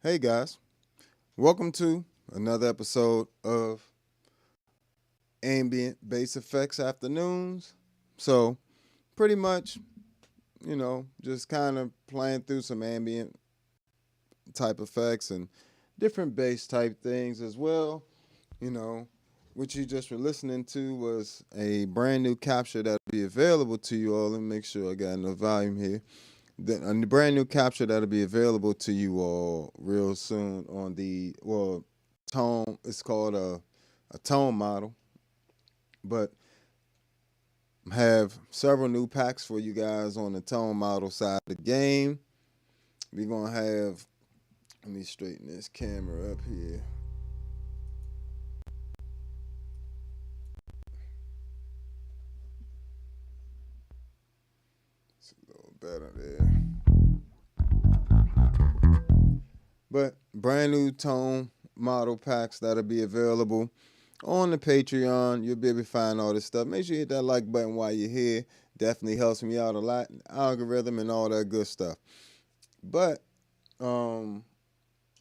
Hey guys, welcome to another episode of Ambient Bass Effects Afternoons. So, pretty much, just kind of playing through some ambient type effects and different bass type things as well. You know, What you just were listening to was a brand new capture that'll be available to you all. Let me make sure I got enough volume here. A brand new capture that'll be available to you all real soon on the tone. It's called a tone model, but have several new packs for you guys on the tone model side of the game. We're gonna have. Let me straighten this camera up here. It's a little better there. But brand new tone model packs that'll be available on the Patreon. You'll be able to find all this stuff. Make sure you hit that like button while you're here. Definitely helps me out a lot. Algorithm and all that good stuff. But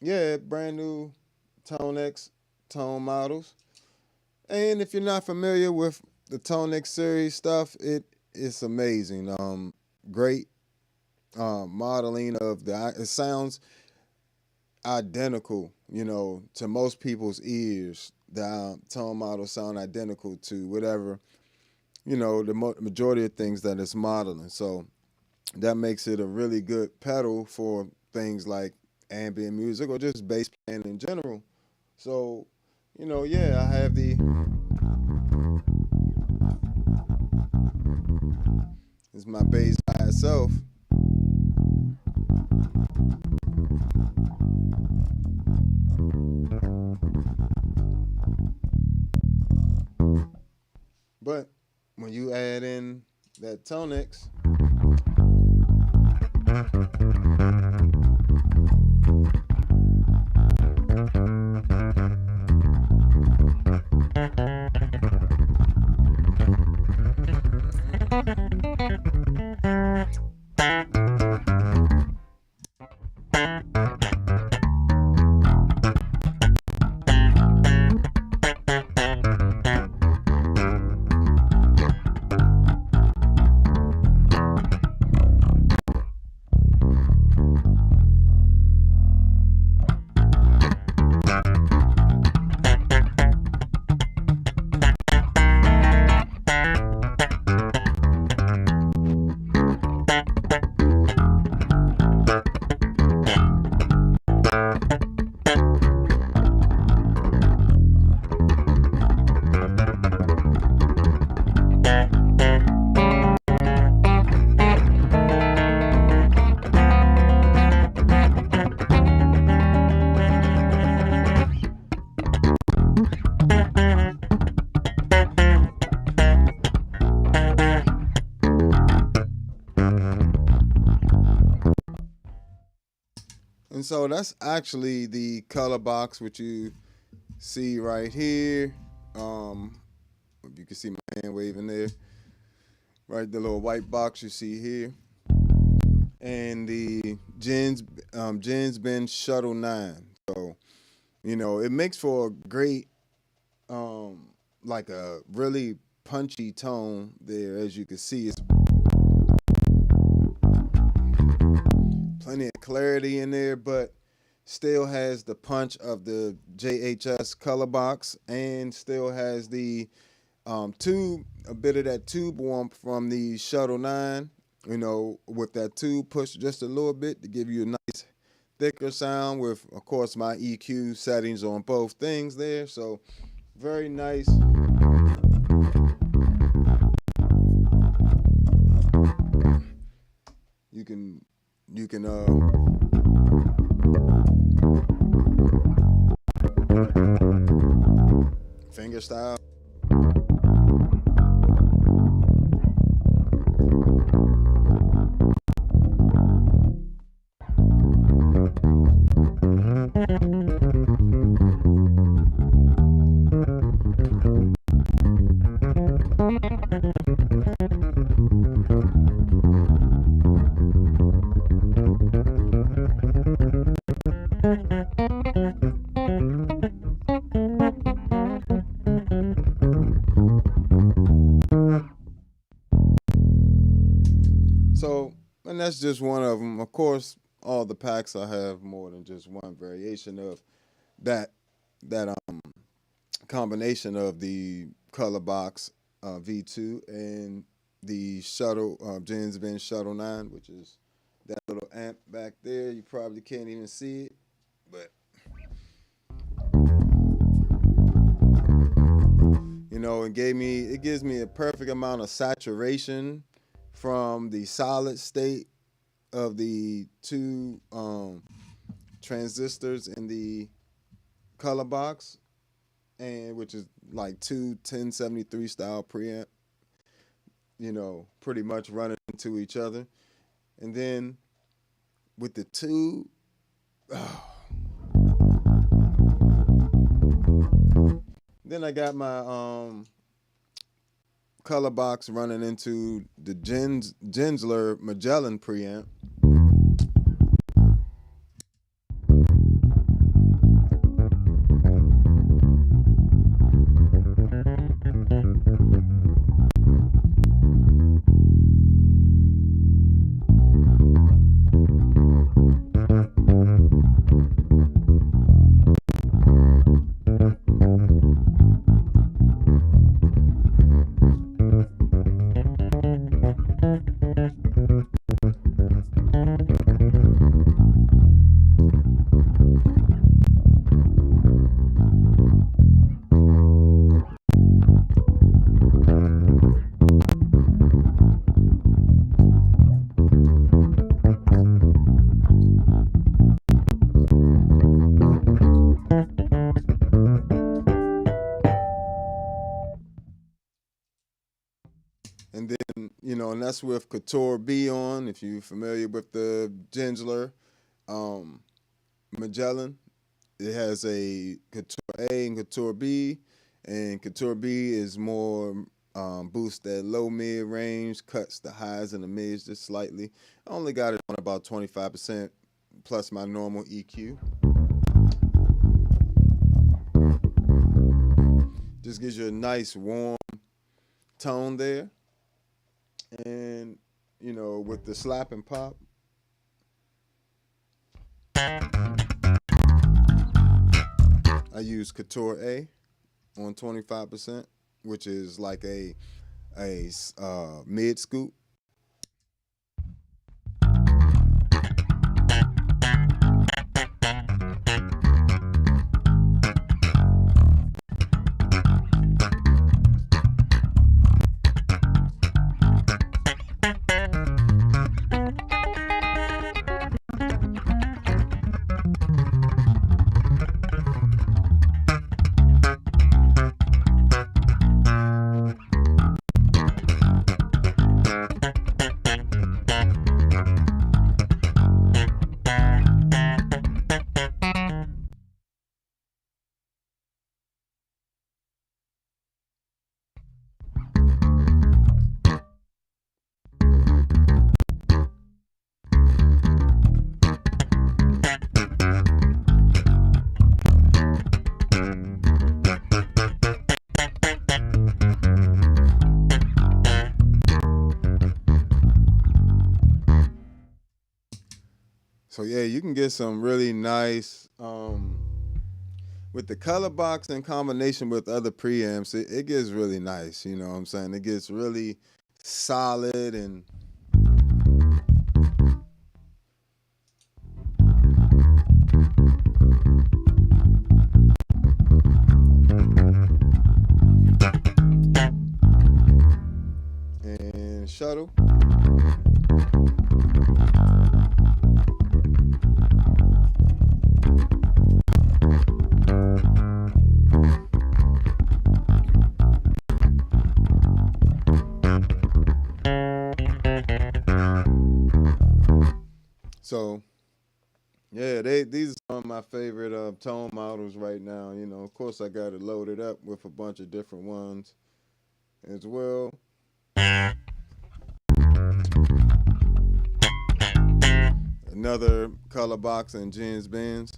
yeah, brand new ToneX tone models. And if you're not familiar with the ToneX series stuff, it's amazing. Great modeling of it sounds identical, to most people's ears. The tone models sound identical to whatever, the majority of things that it's modeling. So that makes it a really good pedal for things like ambient music or just bass playing in general. So, yeah, I have it's my bass by itself. But when you add in that ToneX, and so that's actually the color box, which you see right here. You can see my hand waving there. Right, the little white box you see here. And the Jens Ben Shuttle 9. So, it makes for a great, like a really punchy tone there. As you can see, it's plenty of clarity in there, but still has the punch of the JHS color box and still has the tube, a bit of that tube warmth from the Shuttle 9, with that tube pushed just a little bit to give you a nice thicker sound with, of course, my EQ settings on both things there. So very nice. You can finger style. So, and that's just one of them. Of course, all the packs I have more than just one variation of that combination of the color box V2 and the shuttle Gens Benz Shuttle 9, which is that little amp back there. You probably can't even see it, but you know, it gives me a perfect amount of saturation from the solid state of the two transistors in the color box, and which is like two 1073 style preamp, you know, pretty much running into each other. And then with the two, then I got my color box running into the Gensler Magellan preamp. And then, you know, and that's with Couture B on, if you're familiar with the Gensler Magellan. It has a Couture A and Couture B, and Couture B is more boosts that low mid range, cuts the highs and the mids just slightly. I only got it on about 25% plus my normal EQ. Just gives you a nice warm tone there. And, you know, with the slap and pop, I use Couture A on 25%, which is like a mid scoop. So yeah, you can get some really nice with the color box in combination with other preamps. It gets really nice. You know what I'm saying? It gets really solid and shuttle. So, yeah, these are some of my favorite tone models right now. You know, of course, I got it loaded up with a bunch of different ones as well. Another color box and Gens Benz.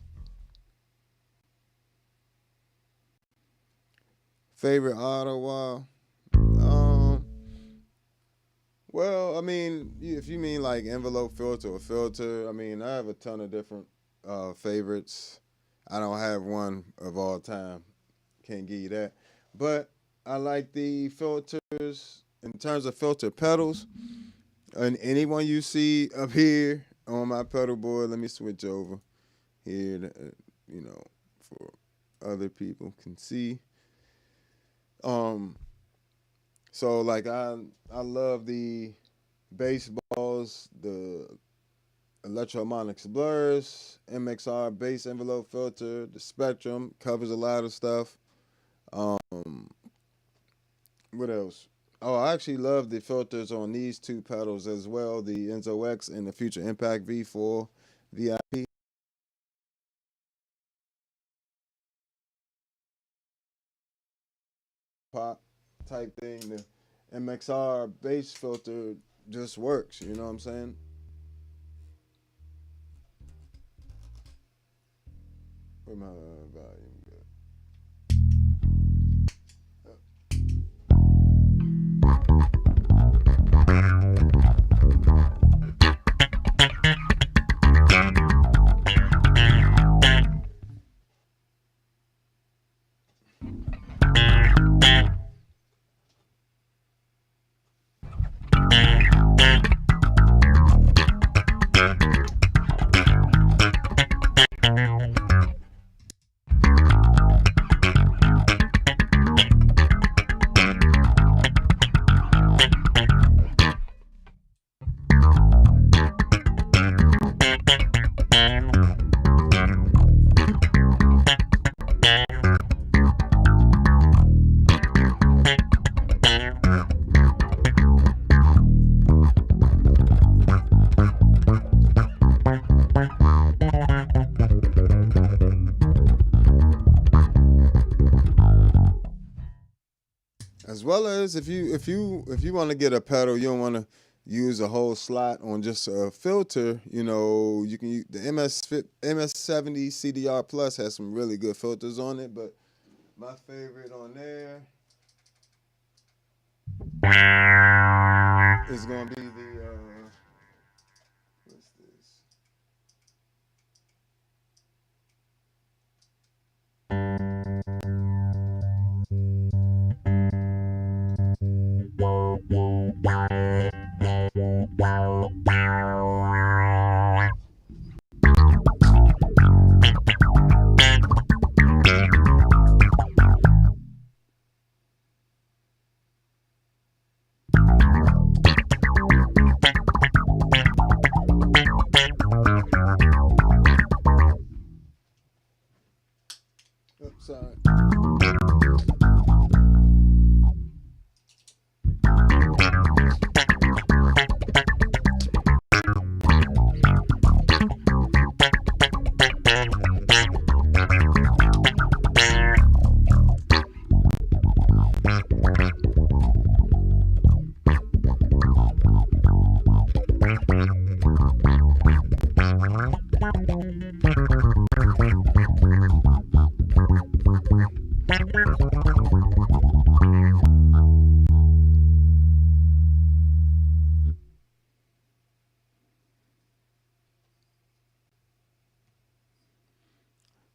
Favorite auto wall? Well, I mean, if you mean like envelope filter or filter, I mean, I have a ton of different favorites. I don't have one of all time can't give you that. But I like the filters in terms of filter pedals. And anyone you see up here on my pedal board, let me switch over here, for other people can see. So like I love the bass balls, the Electromonics blurs, MXR bass envelope filter, the Spectrum covers a lot of stuff. What else? Oh, I actually love the filters on these two pedals as well, the Enzo X and the Future Impact V4 VIP. Pop type thing. The MXR bass filter just works, you know what I'm saying? Where my volume go? As well as if you want to get a pedal, you don't want to use a whole slot on just a filter. You can use the MS-70 CDR Plus has some really good filters on it, but my favorite on there is gonna be the what's this? Oops, sorry.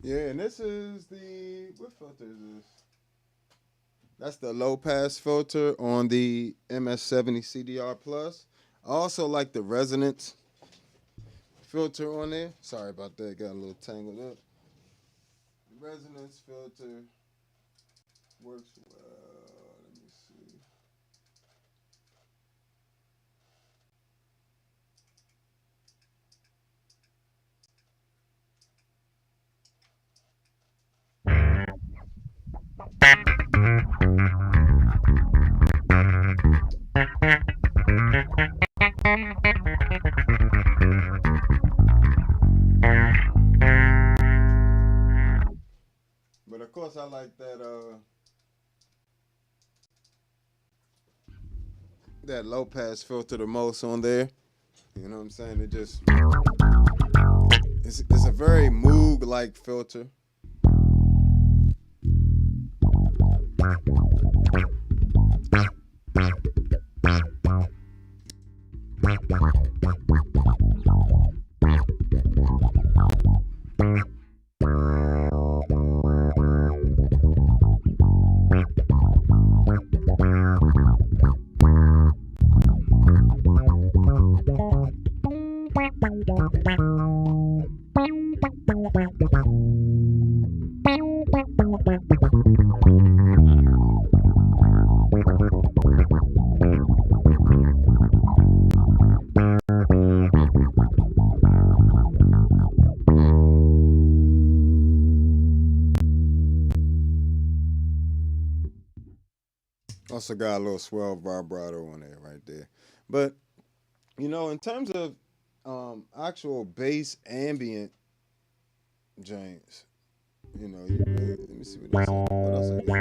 Yeah, and this is what filter is this? That's the low pass filter on the MS-70 CDR Plus. I also like the resonance filter on there. Sorry about that, got a little tangled up. The resonance filter works well. Let me see. But of course I like that low pass filter the most on there. You know what I'm saying? It's a very Moog like filter. Also got a little swell vibrato on there right there. But in terms of actual bass ambient, James, let me see what else I got.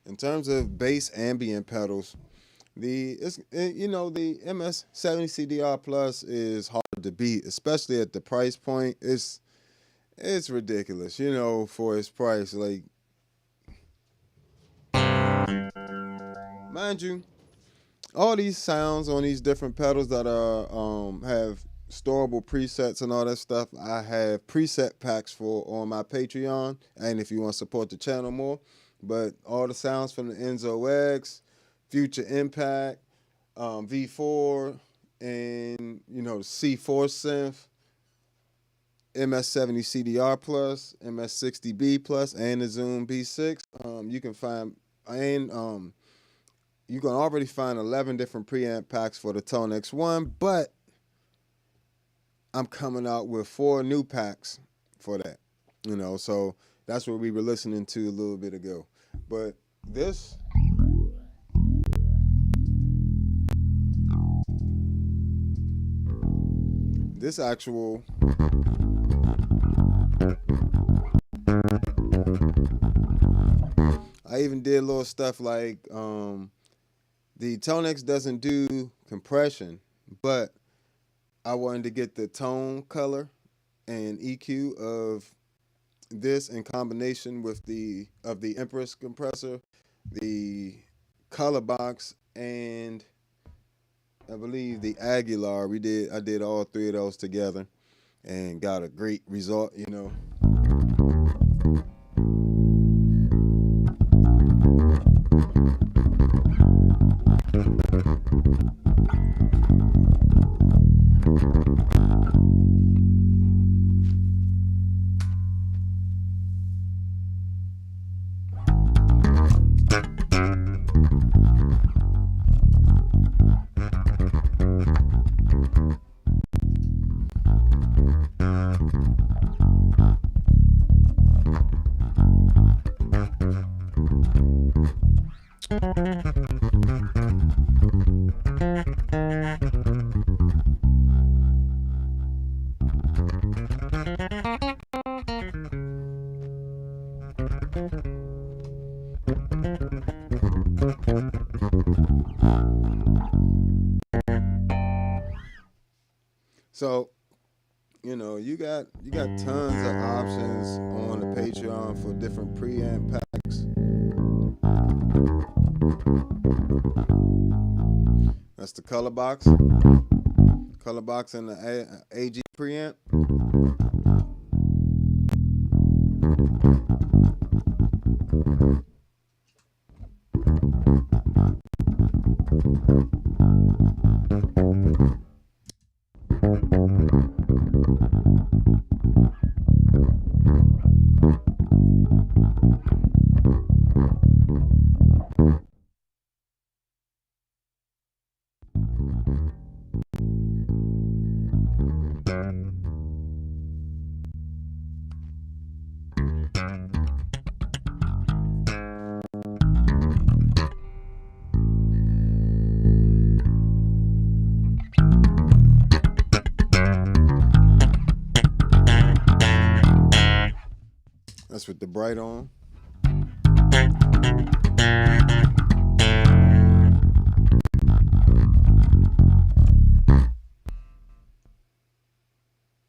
In terms of bass ambient pedals, the MS-70 Plus is hard to beat, especially at the price point. It's ridiculous, for its price. Like, mind you, all these sounds on these different pedals that are have storable presets and all that stuff, I have preset packs for on my Patreon, and if you want to support the channel more. But all the sounds from the Enzo X, Future Impact, V4, and the C4 synth, MS-70 CDR Plus, MS-60B Plus, and the Zoom B6. You can find, and you can already find 11 different preamp packs for the ToneX one, but I'm coming out with 4 new packs for that. So that's what we were listening to a little bit ago. But this actual I even did little stuff like the ToneX doesn't do compression, but I wanted to get the tone, color, and EQ of this in combination with the Empress compressor, the color box, and I believe the Aguilar. I did all 3 of those together and got a great result, So, you got tons of options on the Patreon for different preamp packs. That's the color box and the AG preamp. That's with the bright on.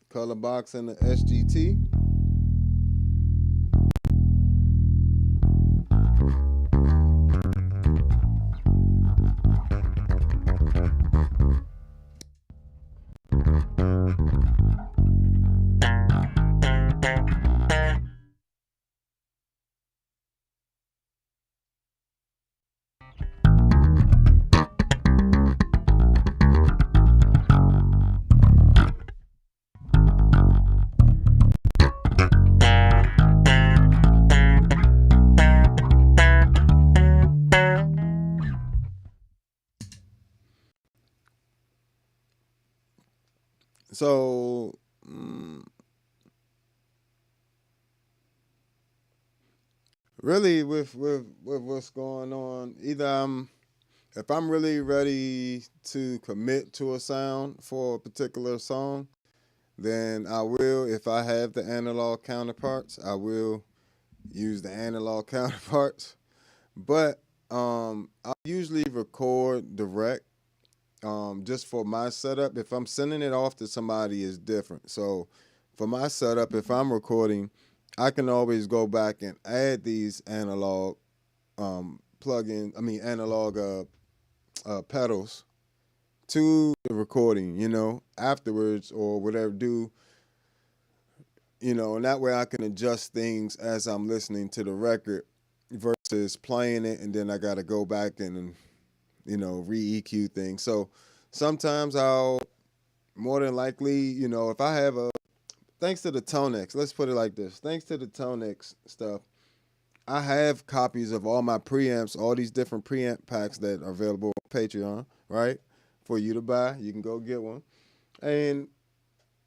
Color box and the SGT. So really, with what's going on, either if I'm really ready to commit to a sound for a particular song, then I will. If I have the analog counterparts, I will use the analog counterparts. But I usually record direct. Just for my setup, if I'm sending it off to somebody, is different. So for my setup, if I'm recording, I can always go back and add these analog analog pedals to the recording, afterwards or whatever. And that way I can adjust things as I'm listening to the record versus playing it and then I got to go back and re-EQ things. So sometimes I'll more than likely, if I have thanks to the ToneX, let's put it like this. Thanks to the ToneX stuff, I have copies of all my preamps, all these different preamp packs that are available on Patreon, right? For you to buy. You can go get one.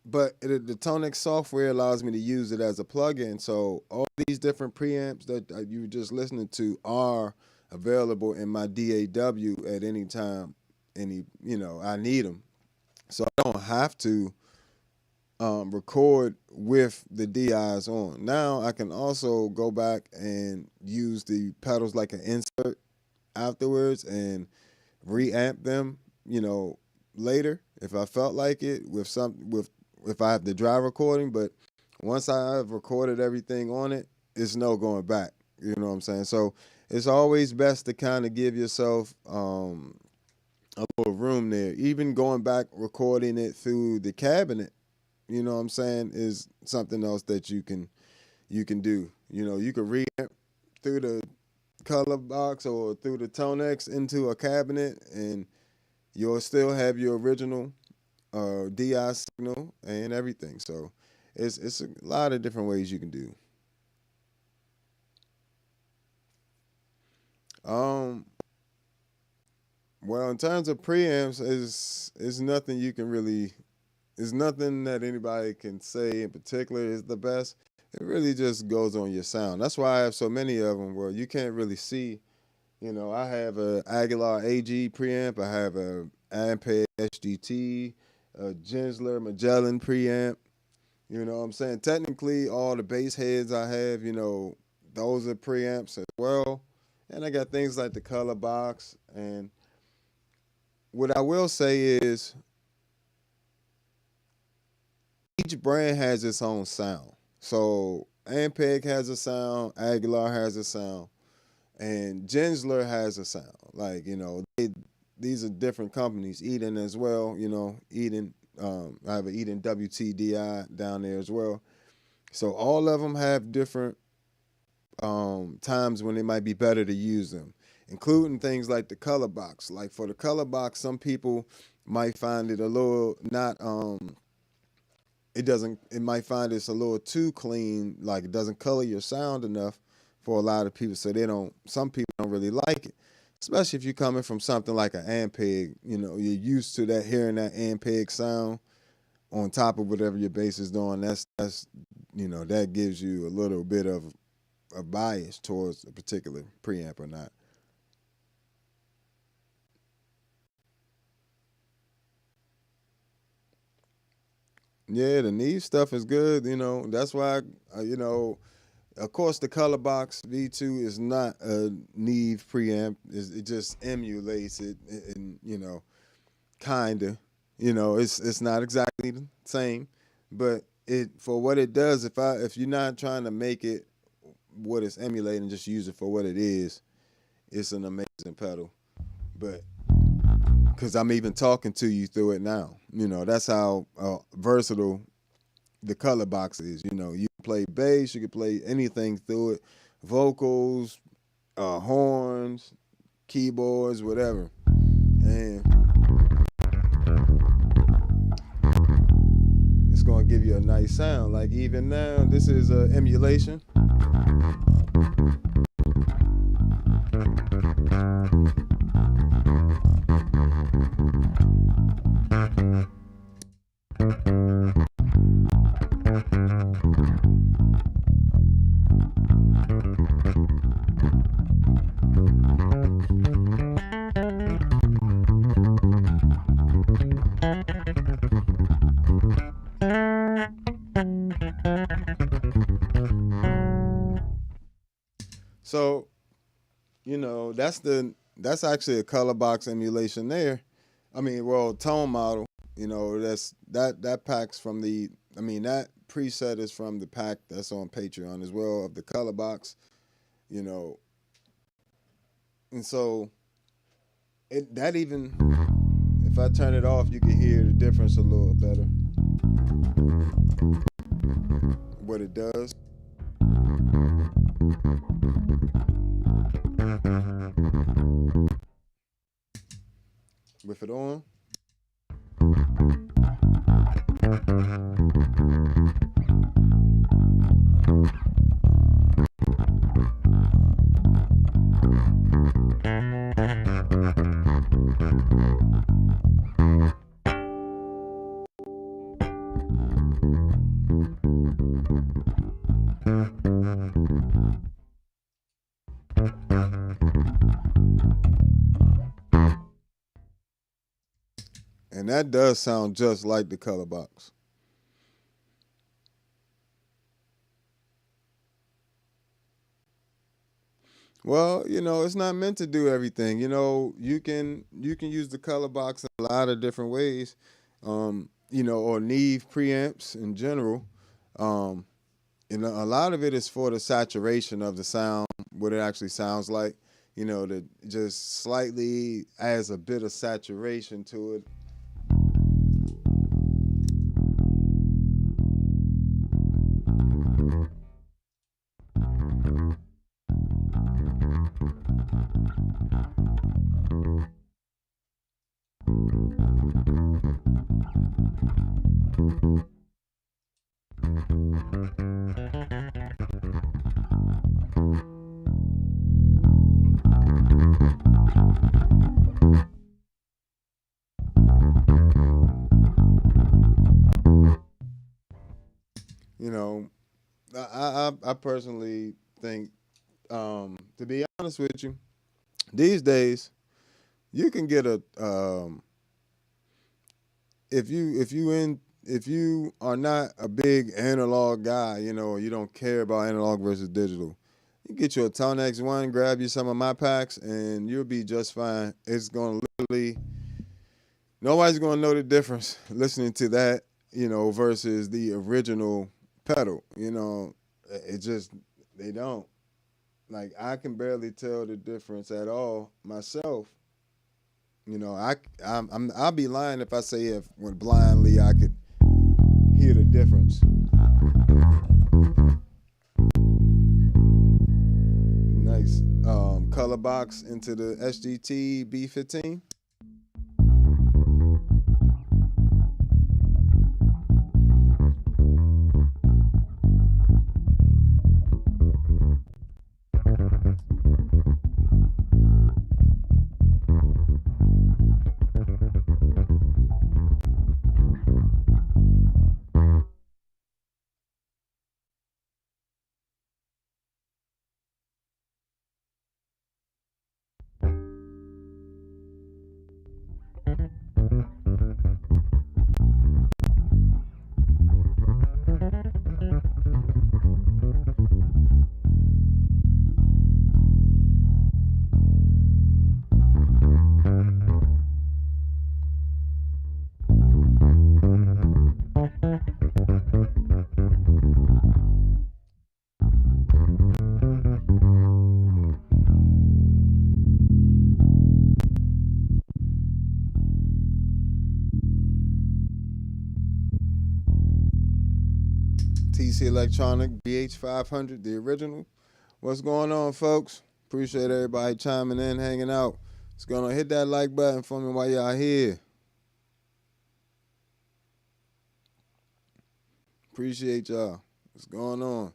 But the ToneX software allows me to use it as a plugin. So all these different preamps that you were just listening to are available in my DAW at any time. I need them. So I don't have to record with the DIs on. Now I can also go back and use the pedals like an insert afterwards and reamp them, later if I felt like it if I have the dry recording. But once I have recorded everything on it, it's no going back. You know what I'm saying? So it's always best to kind of give yourself a little room there. Even going back recording it through the cabinet, you know what I'm saying, is something else that you can do. You can reamp through the color box or through the ToneX into a cabinet and you'll still have your original DI signal and everything. So it's a lot of different ways you can do. Well, in terms of preamps, is nothing you can really. There's nothing that anybody can say in particular is the best. It really just goes on your sound. That's why I have so many of them where you can't really see. I have a Aguilar AG preamp. I have a Ampeg SGT, a Gensler Magellan preamp. You know what I'm saying? Technically, all the bass heads I have, those are preamps as well. And I got things like the color box. And what I will say is each brand has its own sound. So Ampeg has a sound, Aguilar has a sound, and Gensler has a sound. Like, these are different companies. Eden as well, Eden. I have an Eden WTDI down there as well. So all of them have different times when it might be better to use them, including things like the color box. Like for the color box, some people might find it a little not it might find it's a little too clean, like it doesn't color your sound enough for a lot of people. So some people don't really like it, especially if you're coming from something like an Ampeg. You're used to hearing that Ampeg sound on top of whatever your bass is doing. That's that gives you a little bit of a bias towards a particular preamp or not. Yeah, the Neve stuff is good. That's why, of course, the Color Box V2 is not a Neve preamp. It just emulates it, and kinda. It's not exactly the same, but for what it does, if you're not trying to make it what it's emulating, just use it for what it is. It's an amazing pedal, but because I'm even talking to you through it now. That's how versatile the color box is. You can play bass, you can play anything through it, vocals, horns, keyboards, whatever. And it's going to give you a nice sound. Like even now, this is an emulation. So, that's actually a color box emulation there. I mean, well, tone model. That pack's from that preset is from the pack that's on Patreon as well of the color box. You know, and so if I turn it off, you can hear the difference a little better. What it does. With it on. And that does sound just like the color box. Well, it's not meant to do everything. You can use the color box in a lot of different ways. Or Neve preamps in general. Um, a lot of it is for the saturation of the sound, what it actually sounds like. That just slightly adds a bit of saturation to it. You know, I personally think, to be honest with you, these days you can get a if you are not a big analog guy, or you don't care about analog versus digital, you get you a ToneX one, grab you some of my packs, and you'll be just fine. It's gonna literally nobody's gonna know the difference listening to that, versus the original pedal. It just they don't. Like I can barely tell the difference at all myself. I'll be lying if I say if when blindly I could hear the difference. Nice color box into the SGT B15. TC Electronic BH500, the original. What's going on, folks? Appreciate everybody chiming in, hanging out. It's gonna hit that like button for me while y'all here. Appreciate y'all. What's going on?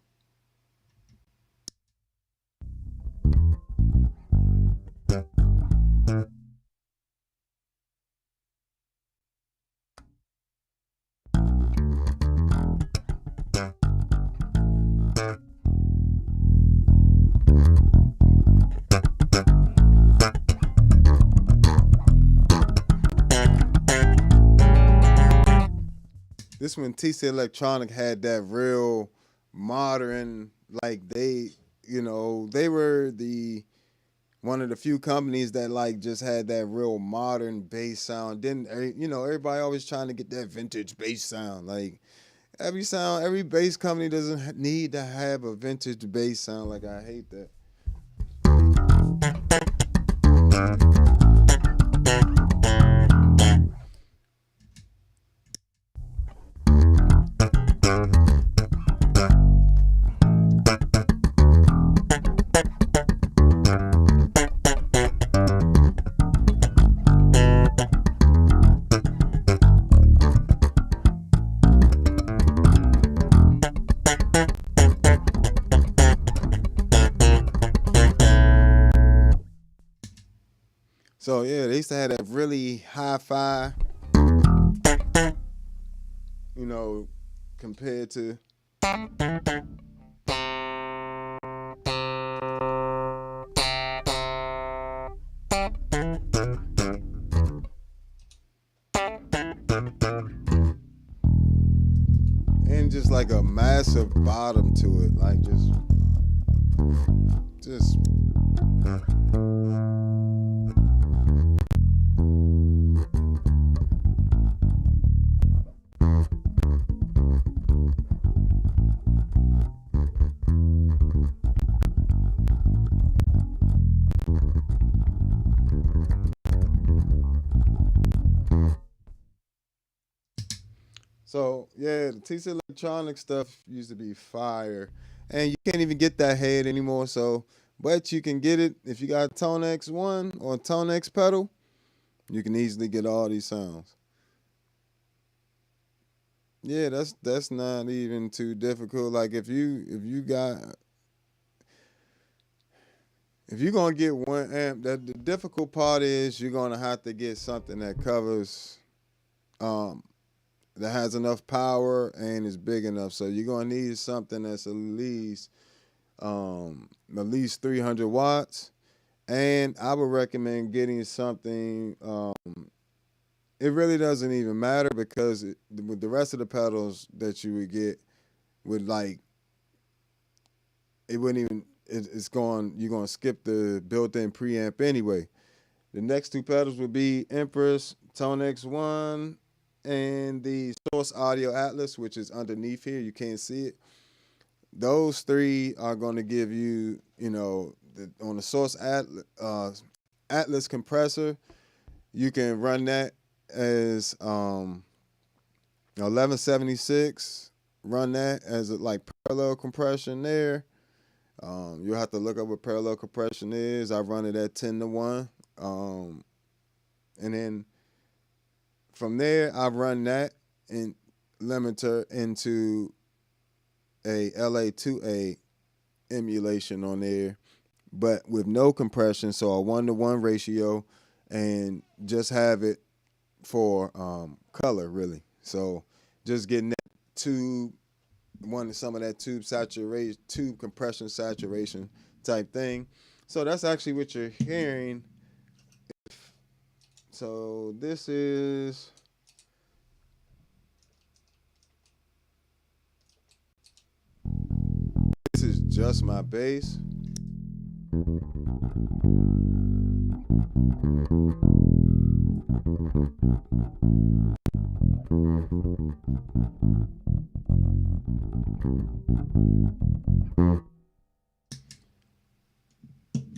This when TC Electronic had that real modern, like you know, they were one of the few companies that like just had that real modern bass sound. Then you know, everybody always trying to get that vintage bass sound. Like every bass company doesn't need to have a vintage bass sound. Like I hate that. So yeah, they used to have that really hi-fi, you know, compared to and just like a massive bottom to it, like just so yeah, the TC Electronic stuff used to be fire, and you can't even get that head anymore. So, but you can get it if you got ToneX one or ToneX pedal. You can easily get all these sounds. Yeah, that's not even too difficult. Like if you're gonna get one amp, that the difficult part is you're gonna have to get something that covers um that has enough power and is big enough. So you're gonna need something that's at least 300 watts. And I would recommend getting something. It really doesn't even matter because with the rest of the pedals that you would get would like it wouldn't even. It's going. You're gonna skip the built-in preamp anyway. The next two pedals would be Empress, ToneX One, and the Source Audio Atlas, which is underneath here. You can't see it. Those three are going to give you, you know, on the Source Atlas compressor, you can run that as 1176. Run that as like parallel compression there. You'll have to look up what parallel compression is. I run it at 10-1. And then from there, I run that in limiter into a LA2A emulation on there, but with no compression, so a 1-to-1 ratio, and just have it for color really. So just getting that some of that tube compression saturation type thing. So that's actually what you're hearing. So this is just my bass.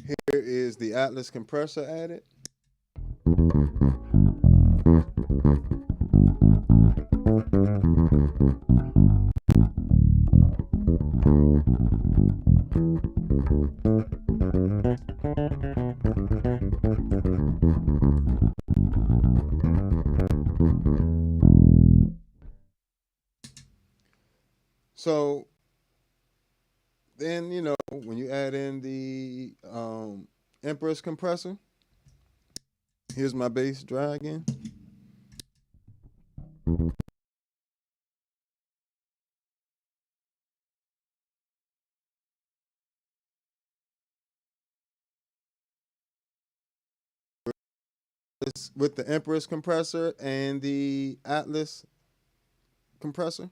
Here is the Atlas compressor added. So then, you know, when you add in the Empress compressor, here's my bass dry again. With the Empress compressor and the Atlas compressor.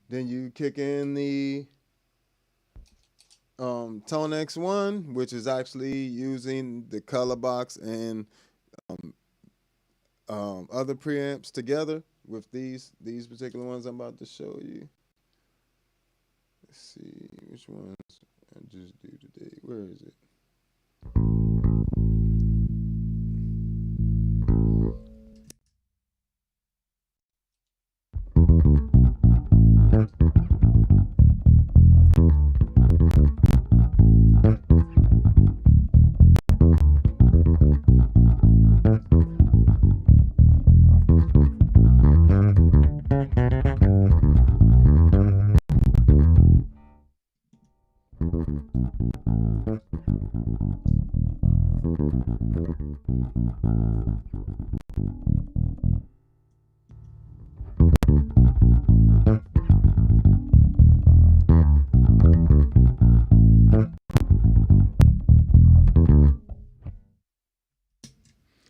Then you kick in the ToneX one, which is actually using the color box and other preamps together with these particular ones I'm about to show you. Let's see which ones I just do today. Where is it?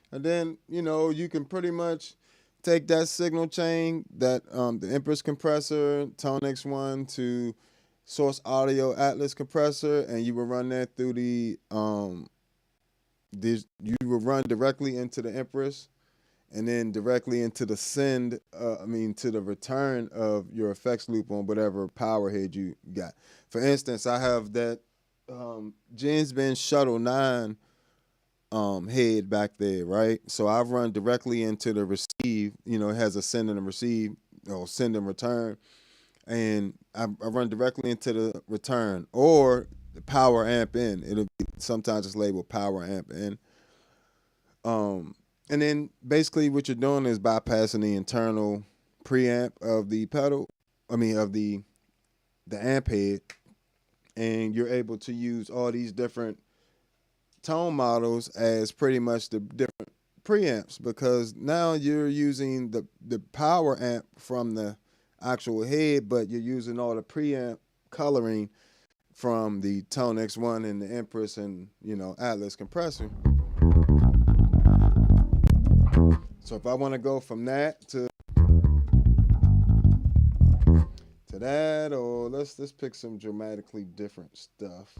And then, you know, you can pretty much take that signal chain, that the Empress compressor, ToneX one, to Source Audio Atlas compressor, and you will run that through you will run directly into the Empress, and then directly into the to the return of your effects loop on whatever power head you got. For instance, I have that Jens Benz Shuttle 9 head back there, right? So I've run directly into the receive. You know, it has a send and a receive, or send and return, and I run directly into the return or the power amp in. It'll be sometimes it's labeled power amp in. And then basically what you're doing is bypassing the internal preamp of the pedal. Of the amp head, and you're able to use all these different tone models as pretty much the different preamps, because now you're using the power amp from the actual head, but you're using all the preamp coloring from the ToneX one and the Empress and, you know, Atlas compressor. So if I want to go from that to that, or let's pick some dramatically different stuff.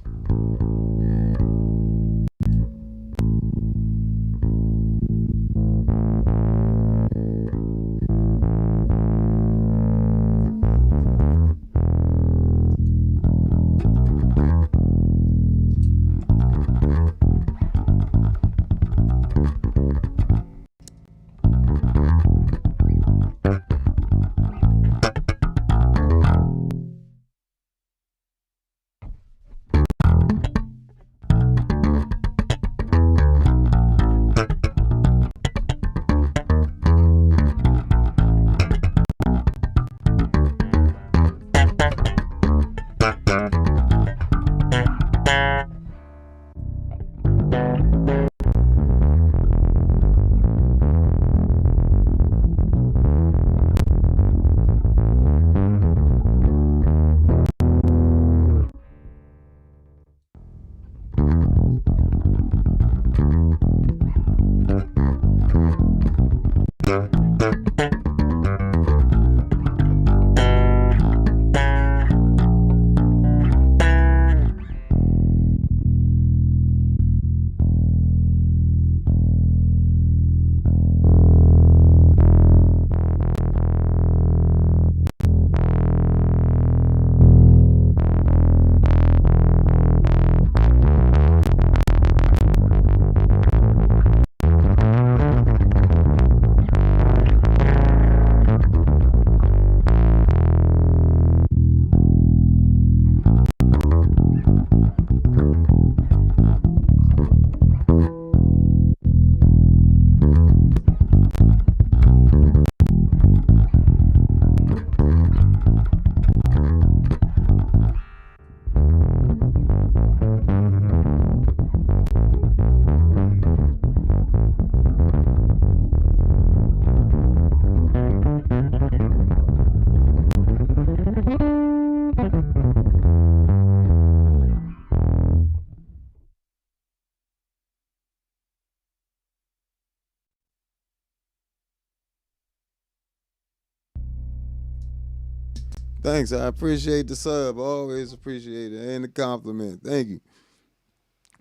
Thanks. I appreciate the sub. Always appreciate it. And the compliment. Thank you.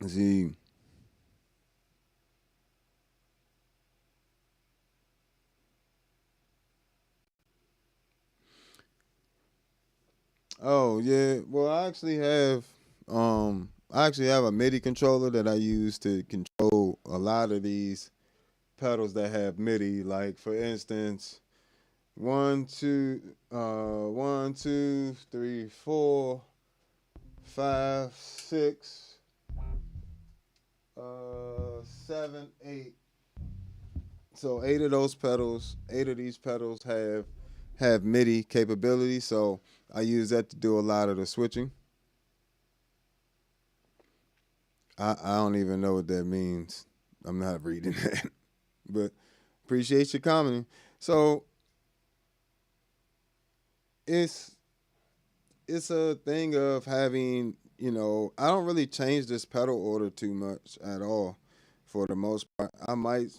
Let's see. Oh yeah. Well, I actually have a MIDI controller that I use to control a lot of these pedals that have MIDI. Like for instance, one, two, three, four, five, six, seven, eight. So eight of these pedals have MIDI capability. So I use that to do a lot of the switching. I don't even know what that means. I'm not reading that, but appreciate your commenting. So it's it's a thing of having, I don't really change this pedal order too much at all for the most part. I might,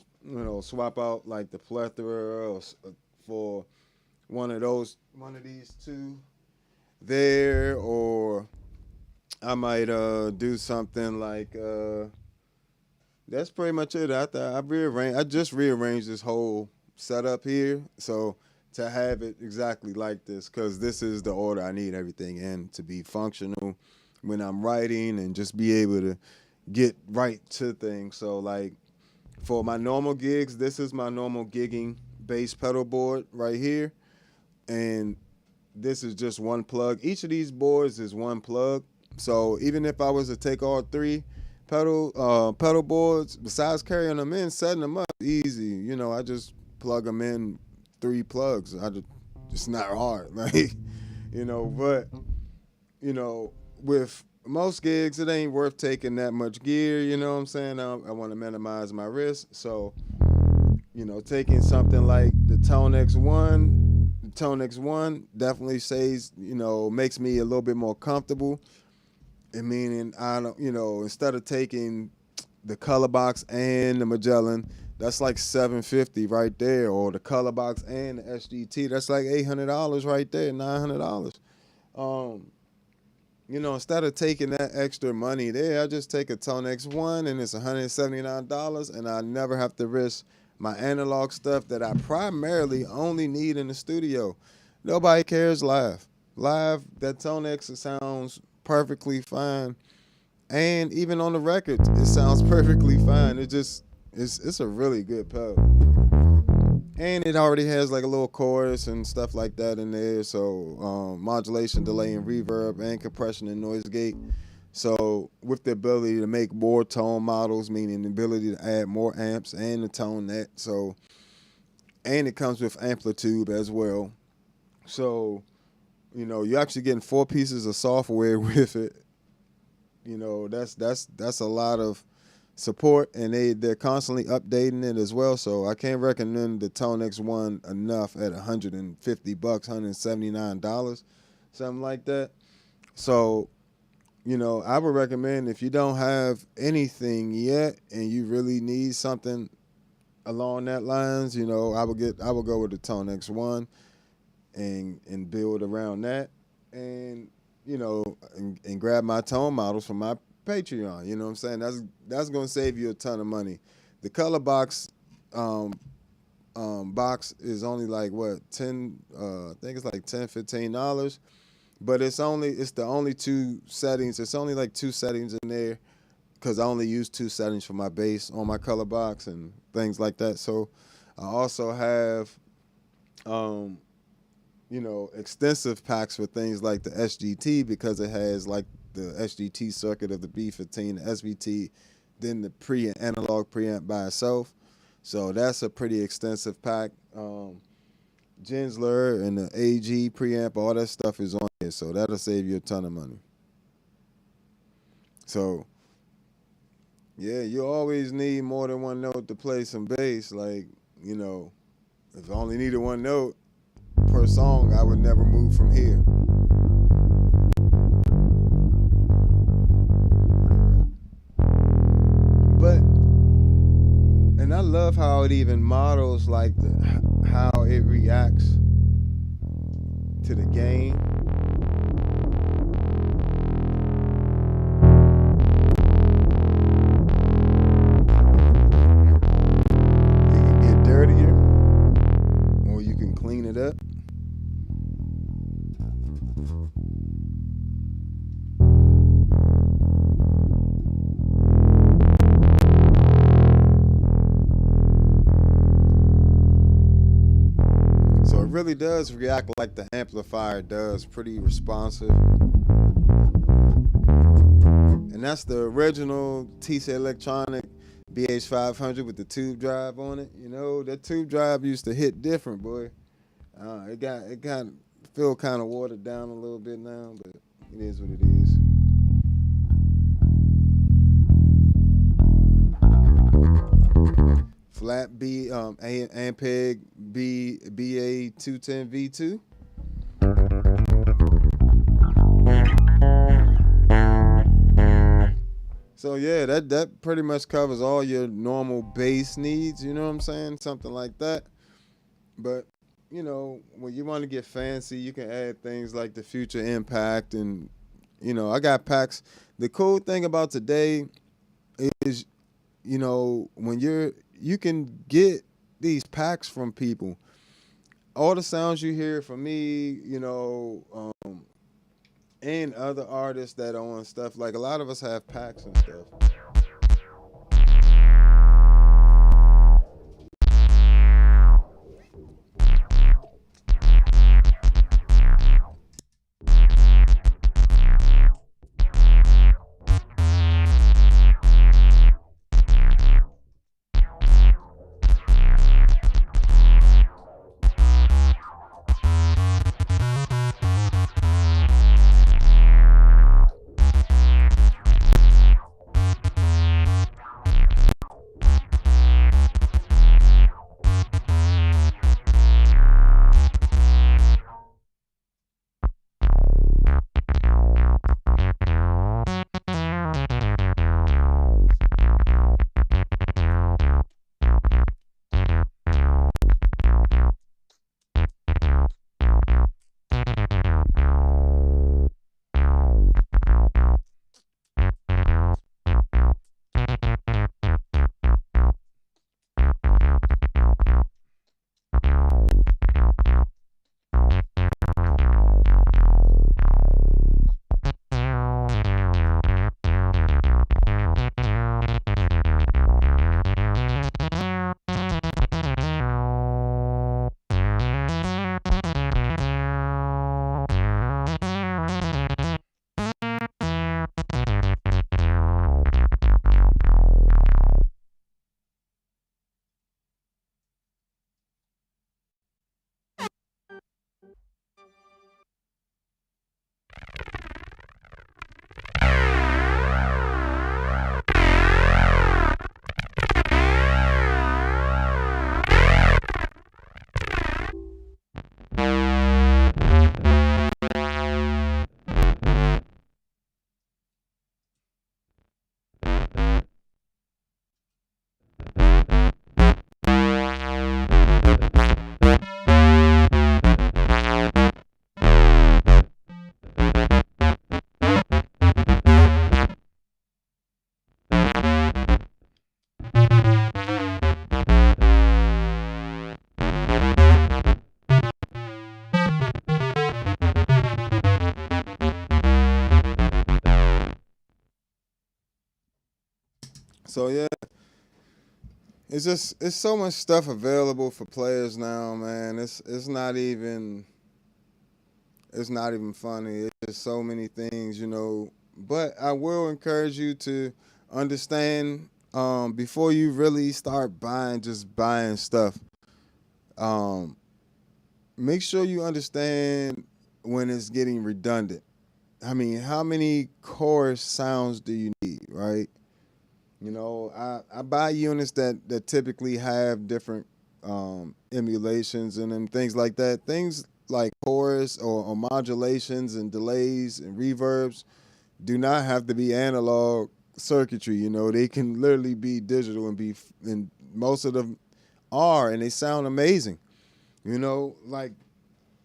swap out like the plethora for one of these two there, or I might do something like that's pretty much it. I just rearranged this whole setup here, so to have it exactly like this, because this is the order I need everything in to be functional when I'm writing and just be able to get right to things. So like for my normal gigs, this is my normal gigging bass pedal board right here, and this is just one plug. Each of these boards is one plug. So even if I was to take all three pedal boards, besides carrying them in, setting them up easy, I just plug them in three plugs. It's not hard, like, but with most gigs, it ain't worth taking that much gear. You know what I'm saying? I want to minimize my risk, so taking something like the ToneX One definitely saves, makes me a little bit more comfortable. And meaning I don't, instead of taking the color box and the Magellan, that's like $750 right there, or the color box and the SGT, that's like $800 right there, $900. Instead of taking that extra money there, I just take a ToneX One and it's $179, and I never have to risk my analog stuff that I primarily only need in the studio. Nobody cares live. Live, that ToneX sounds perfectly fine, and even on the records, it sounds perfectly fine. It's a really good pedal, and it already has like a little chorus and stuff like that in there. So modulation, delay, and reverb, and compression and noise gate. So with the ability to make more tone models, meaning the ability to add more amps and the tone net. So, and it comes with amplitude as well. So, you're actually getting 4 pieces of software with it. That's a lot of support, and they're constantly updating it as well. So I can't recommend the ToneX One enough at $150, $179, something like that. So I would recommend, if you don't have anything yet and you really need something along that lines, I would go with the ToneX One and build around that, and and grab my tone models from my Patreon. You know what I'm saying? That's gonna save you a ton of money. The color box box is only like what, 10, I think it's like $10-15, but it's the only two settings. It's only like 2 settings in there, because I only use 2 settings for my bass on my color box and things like that. So I also have extensive packs for things like the SGT, because it has like the SGT circuit of the B15, the SVT, then the analog preamp by itself. So that's a pretty extensive pack. Gensler and the AG preamp, all that stuff is on here, so that'll save you a ton of money. So yeah, you always need more than one note to play some bass. Like, if I only needed one note per song, I would never move from here. But, and I love how it even models like how it reacts to the gain. It can get dirtier, or you can clean it up. So it really does react like the amplifier does, pretty responsive. And that's the original TC Electronic BH500 with the tube drive on it. You know, that tube drive used to hit different, boy. It got feel kind of watered down a little bit now, but it is what it is. Flat B, Ampeg B BA210 V2. So yeah, that pretty much covers all your normal bass needs. You know what I'm saying? Something like that. But you know, when you want to get fancy, you can add things like the Future Impact, and you know, I got packs. The cool thing about today is, you know, when you can get these packs from people. All the sounds you hear from me, you know, and other artists that are on stuff, like a lot of us have packs and stuff. So yeah, it's so much stuff available for players now, man. It's not even funny. It's just so many things, you know. But I will encourage you to understand, before you really start just buying stuff. Um, Make sure you understand when it's getting redundant. I mean, how many chorus sounds do you need, right? You know, I buy units that typically have different emulations and things like that. Things like chorus or modulations and delays and reverbs do not have to be analog circuitry. You know, they can literally be digital and most of them are, and they sound amazing. You know, like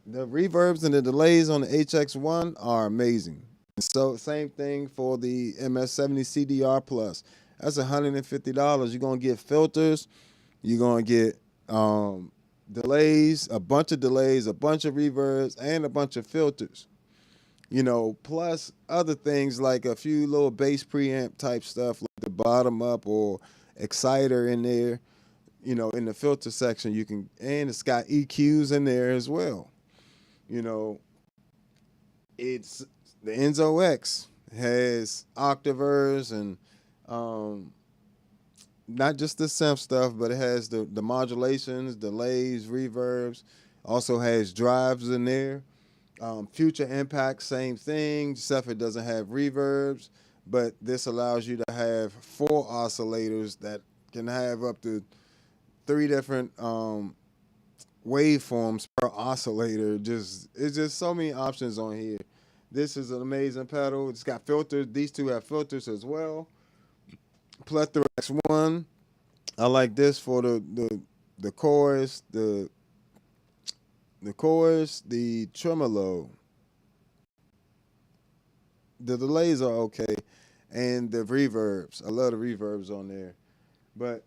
The reverbs and the delays on the HX1 are amazing. So same thing for the MS-70 CDR Plus. That's $150. You're gonna get filters. You're gonna get delays, a bunch of delays, a bunch of reverbs, and a bunch of filters. Plus other things like a few little bass preamp type stuff like the bottom up or exciter in there. In the filter section, and it's got EQs in there as well. You know, it's the Enzo X has octavers and um, not just the synth stuff, but it has the modulations, delays, reverbs. Also has drives in there. Future Impact, same thing, except it doesn't have reverbs, but this allows you to have 4 oscillators that can have up to 3 different waveforms per oscillator. It's just so many options on here. This is an amazing pedal. It's got filters. These two have filters as well. Plethora X1. I like this for the chorus, the chorus, the tremolo. The delays are okay, and the reverbs. I love the reverbs on there. But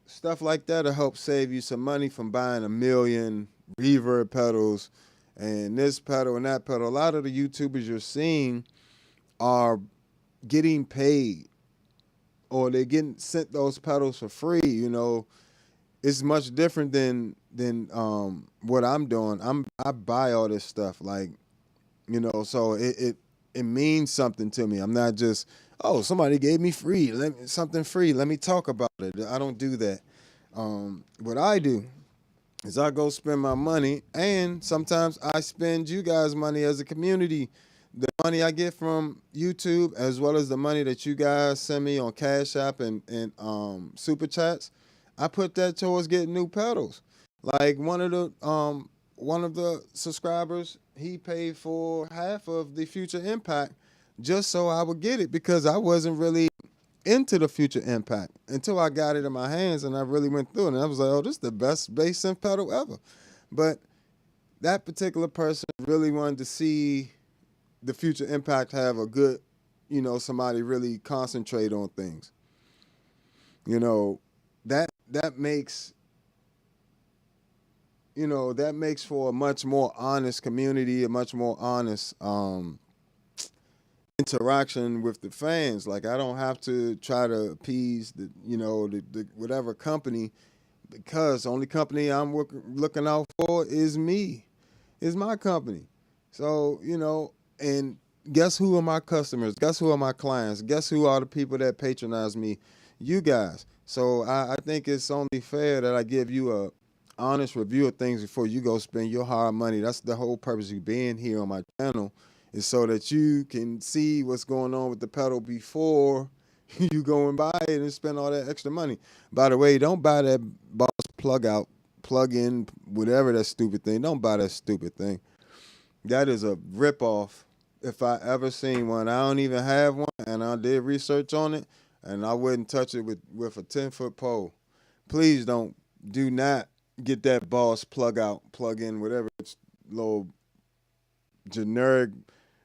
stuff like that will help save you some money from buying a million reverb pedals and this pedal and that pedal. A lot of the YouTubers you're seeing are getting paid, or they're getting sent those pedals for free. It's much different than what I'm doing. I buy all this stuff, like, so it means something to me. I'm not just, oh, somebody gave me something free, let me talk about it. I don't do that. What I do is I go spend my money, and sometimes I spend you guys money as a community. The money I get from YouTube, as well as the money that you guys send me on Cash App and Super Chats, I put that towards getting new pedals. Like one of the subscribers, he paid for half of the Future Impact just so I would get it, because I wasn't really into the Future Impact until I got it in my hands and I really went through it. And I was like, oh, this is the best bass synth pedal ever. But that particular person really wanted to see the Future Impact have a good, somebody really concentrate on things. That makes that makes for a much more honest community, a much more honest interaction with the fans. Like, I don't have to try to appease the whatever company, because the only company I'm looking out for is me, is my company. So and guess who are my customers? Guess who are my clients? Guess who are the people that patronize me? You guys. So I think it's only fair that I give you a honest review of things before you go spend your hard money. That's the whole purpose of being here on my channel, is so that you can see what's going on with the pedal before you go and buy it and spend all that extra money. By the way, don't buy that Boss plug in, whatever that stupid thing. Don't buy that stupid thing. That is a ripoff. If I ever seen one, I don't even have one, and I did research on it, and I wouldn't touch it with a 10-foot pole. Please do not get that Boss plug in, whatever it's little generic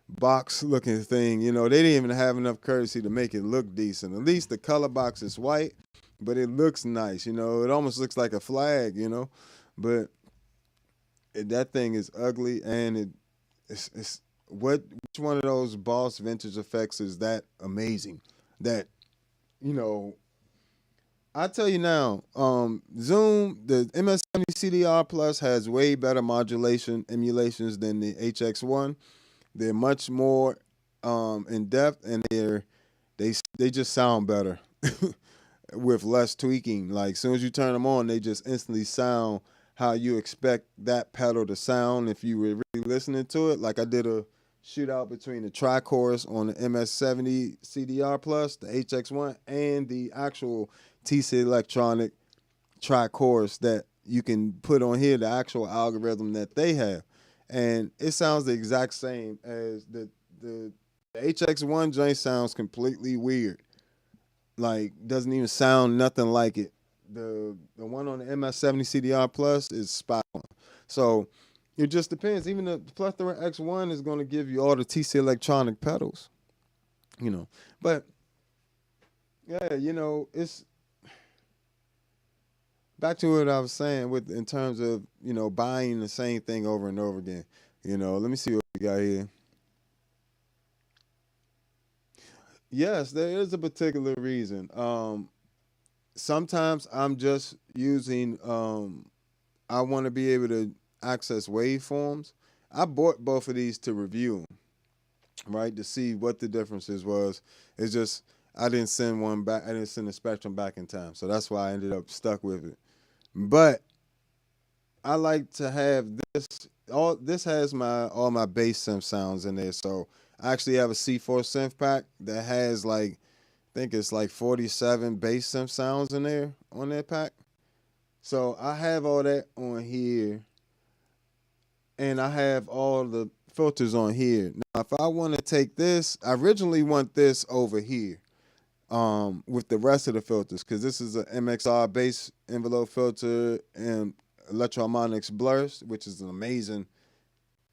box looking thing. They didn't even have enough courtesy to make it look decent. At least the color box is white, but it looks nice. It almost looks like a flag. But that thing is ugly, and it's which one of those Boss vintage effects is that amazing that I tell you now, Zoom, the MS-70 CDR Plus has way better modulation emulations than the HX1. They're much more in depth, and they just sound better with less tweaking. Like, as soon as you turn them on, they just instantly sound how you expect that pedal to sound if you were really listening to it. Like, I did a shootout between the tri-chorus on the MS-70 CDR Plus, the HX1, and the actual TC Electronic tri-chorus that you can put on here, the actual algorithm that they have. And it sounds the exact same as the HX1 joint. Sounds completely weird. Like, doesn't even sound nothing like it. The one on the MS-70 CDR Plus is spot on. So It just depends. Even the Plethora X1 is going to give you all the TC Electronic pedals, you know. But yeah, you know, it's back to what I was saying with in terms of, you know, buying the same thing over and over again. You know, let me see what we got here. Yes, there is a particular reason. Sometimes I'm just using I want to be able to access waveforms. I bought both of these to review them, right? To see what the differences was. It's just I didn't send one back. I didn't send the Spectrum back in time, so that's why I ended up stuck with it. But I like to have this. All this has all my bass synth sounds in there. So I actually have a C4 synth pack that has like I think it's like 47 bass synth sounds in there on that pack. So I have all that on here, and I have all the filters on here. Now, if I want to take this, I originally want this over here with the rest of the filters, because this is a MXR bass envelope filter and Electroharmonics blurs, which is an amazing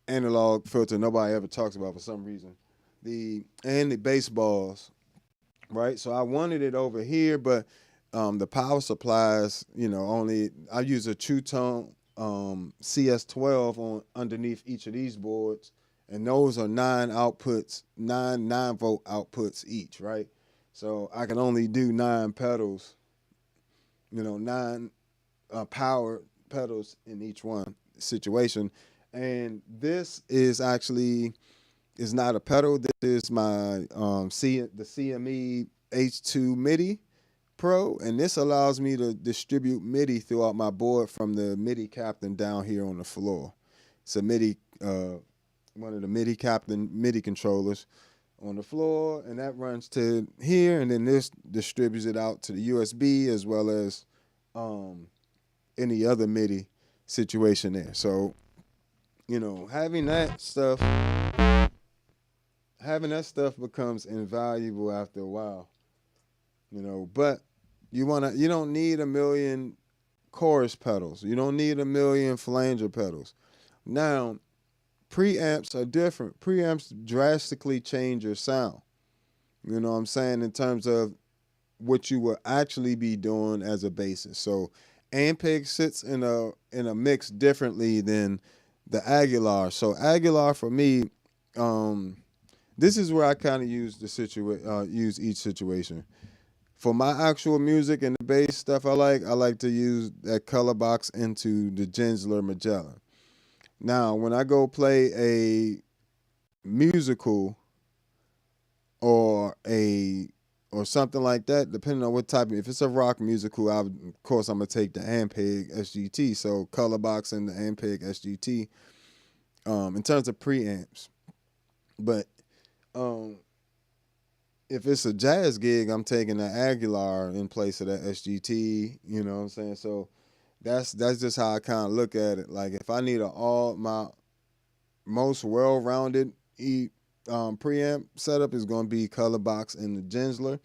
analog filter nobody ever talks about for some reason. And the bass balls, right? So I wanted it over here, but the power supplies, you know, only I use a True Tone CS12 on underneath each of these boards, and those are 9 volt outputs each, right? So I can only do 9 pedals, you know, 9 power pedals in each one situation. And this is actually is not a pedal. This is my the CME H2 MIDI Pro, and this allows me to distribute MIDI throughout my board from the MIDI captain down here on the floor. It's a MIDI, one of the MIDI captain MIDI controllers on the floor, and that runs to here, and then this distributes it out to the USB as well as any other MIDI situation there. So, you know, having that stuff becomes invaluable after a while. You know, but you don't need a million chorus pedals. You don't need a million flanger pedals. Now, preamps are different. Preamps drastically change your sound. You know what I'm saying? In terms of what you will actually be doing as a bassist. So Ampeg sits in a mix differently than the Aguilar. So Aguilar for me, this is where I kind of use use each situation. For my actual music and the bass stuff I like to use that color box into the Gensler Magellan. Now, when I go play a musical or something like that, depending on what type if it's a rock musical, of course I'm gonna take the Ampeg SGT. So color box and the Ampeg SGT in terms of preamps. But if it's a jazz gig, I'm taking the Aguilar in place of that SGT, you know what I'm saying? So that's just how I kind of look at it. Like if I need my most well-rounded preamp setup is going to be color box and the Gensler.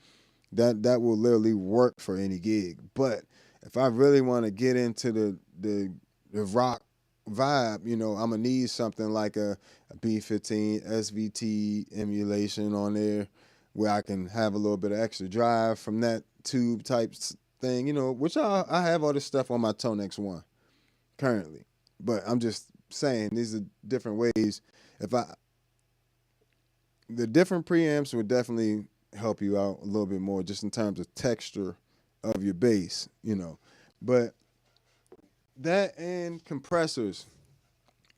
That will literally work for any gig. But if I really want to get into the rock vibe, you know, I'm gonna need something like a B15 SVT emulation on there, where I can have a little bit of extra drive from that tube type thing, you know, which I have all this stuff on my ToneX one currently. But I'm just saying these are different ways. The different preamps would definitely help you out a little bit more just in terms of texture of your bass, you know. But that and compressors,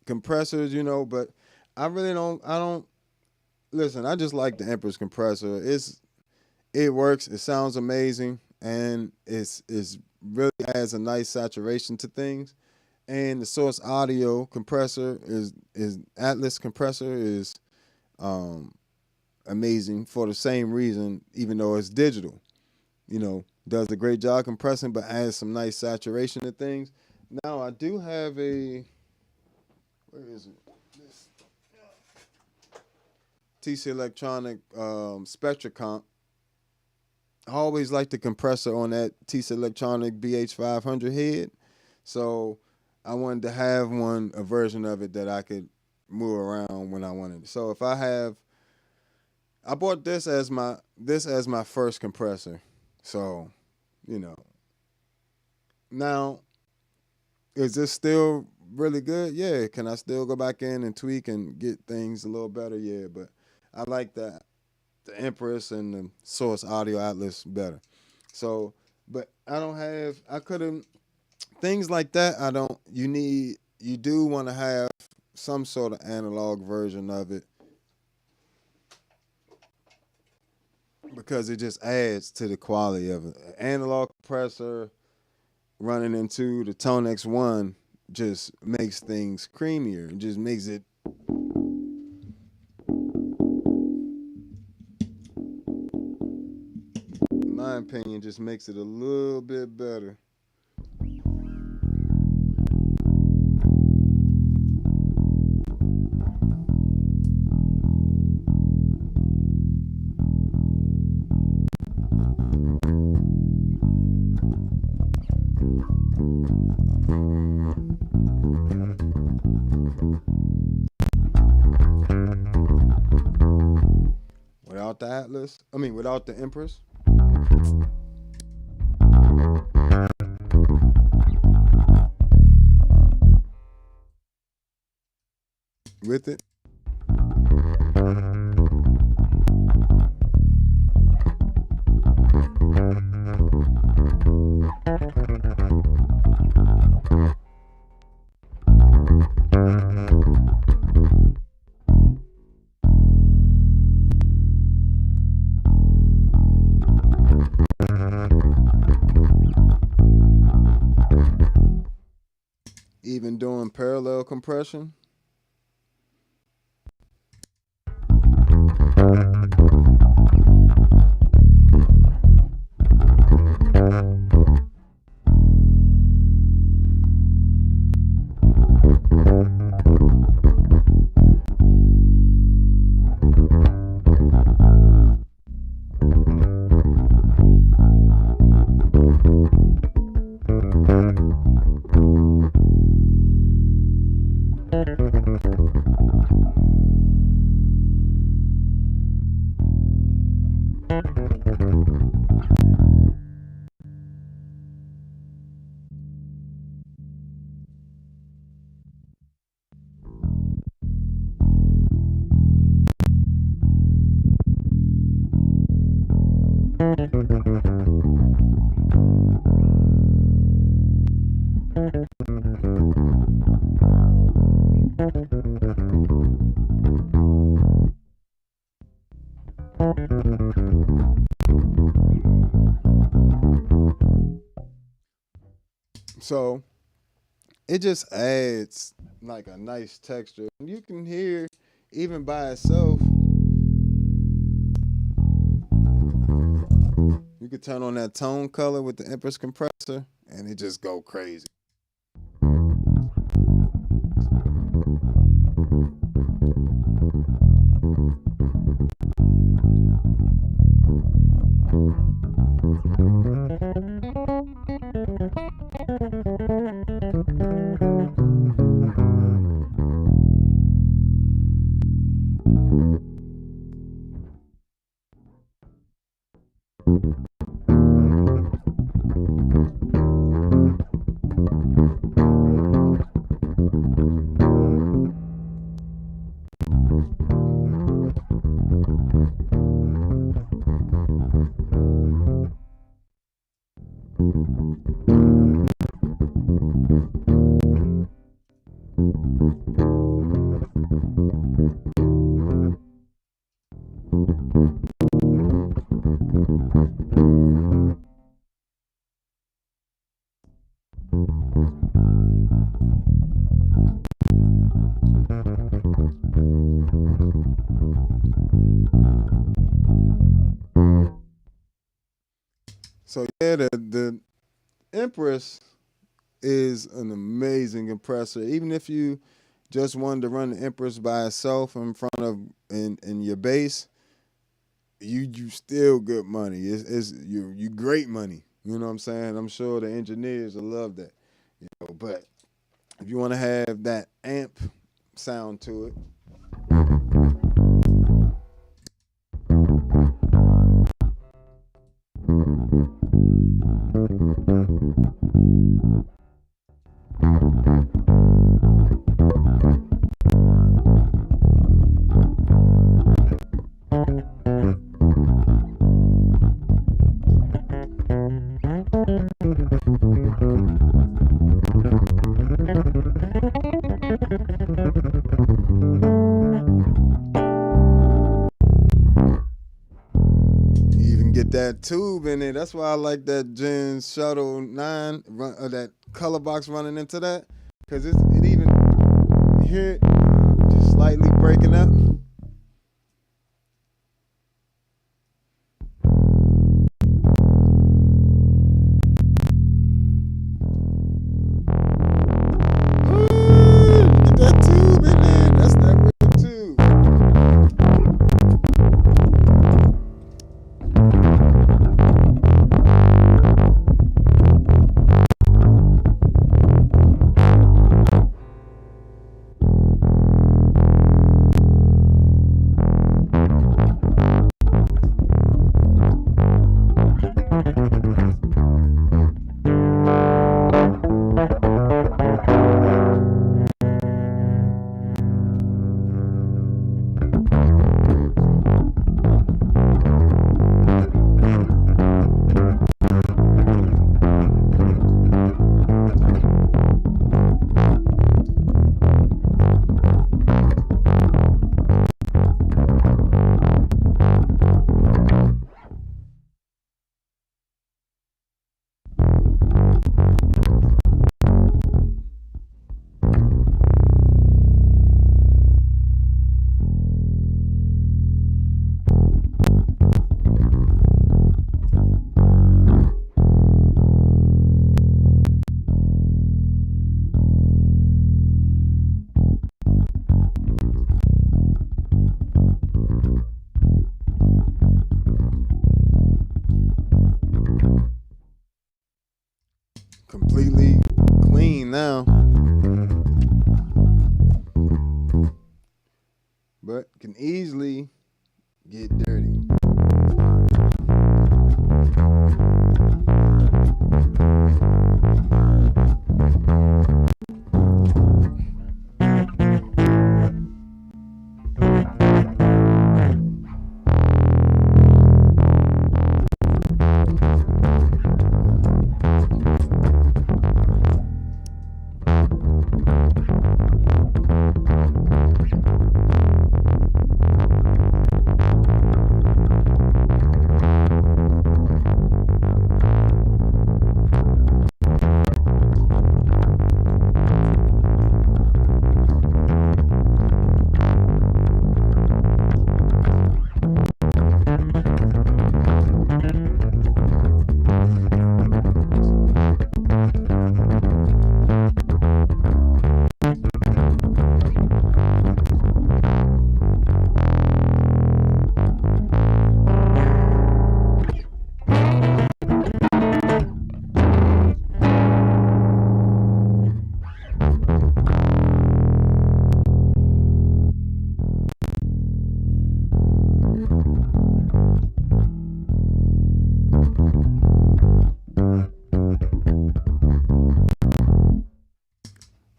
you know, but I don't listen, I just like the Empress compressor. It works, it sounds amazing, and it's really has a nice saturation to things. And the Source Audio compressor is Atlas compressor is amazing for the same reason, even though it's digital. You know, does a great job compressing, but adds some nice saturation to things. Now I do have where is it? TC Electronic Spectracomp. I always like the compressor on that TC Electronic BH500 head. So I wanted to have a version of it that I could move around when I wanted. So if I bought this as my first compressor. So, you know, now is this still really good? Yeah. Can I still go back in and tweak and get things a little better? Yeah, but I like the Empress and the Source Audio Atlas better. So, but I couldn't things like that. I don't. You do want to have some sort of analog version of it because it just adds to the quality of it. Analog compressor running into the ToneX one just makes things creamier. It just makes it, in my opinion, just makes it a little bit better. Without the Atlas, I mean, without the Empress, with it. Even doing parallel compression. So it just adds like a nice texture. You can hear even by itself. You could turn on that tone color with the Empress compressor, and it just go crazy. So yeah, the Empress is an amazing compressor. Even if you just wanted to run the Empress by itself in front of in your bass, you still good money. It's you great money. You know what I'm saying? I'm sure the engineers will love that. But if you want to have that amp sound to it. That tube in it. That's why I like that Gen Shuttle 9 that color box running into that, because it even here just slightly breaking up. Get that tube in there. That's that real tube. Completely clean now, but can easily get dirty.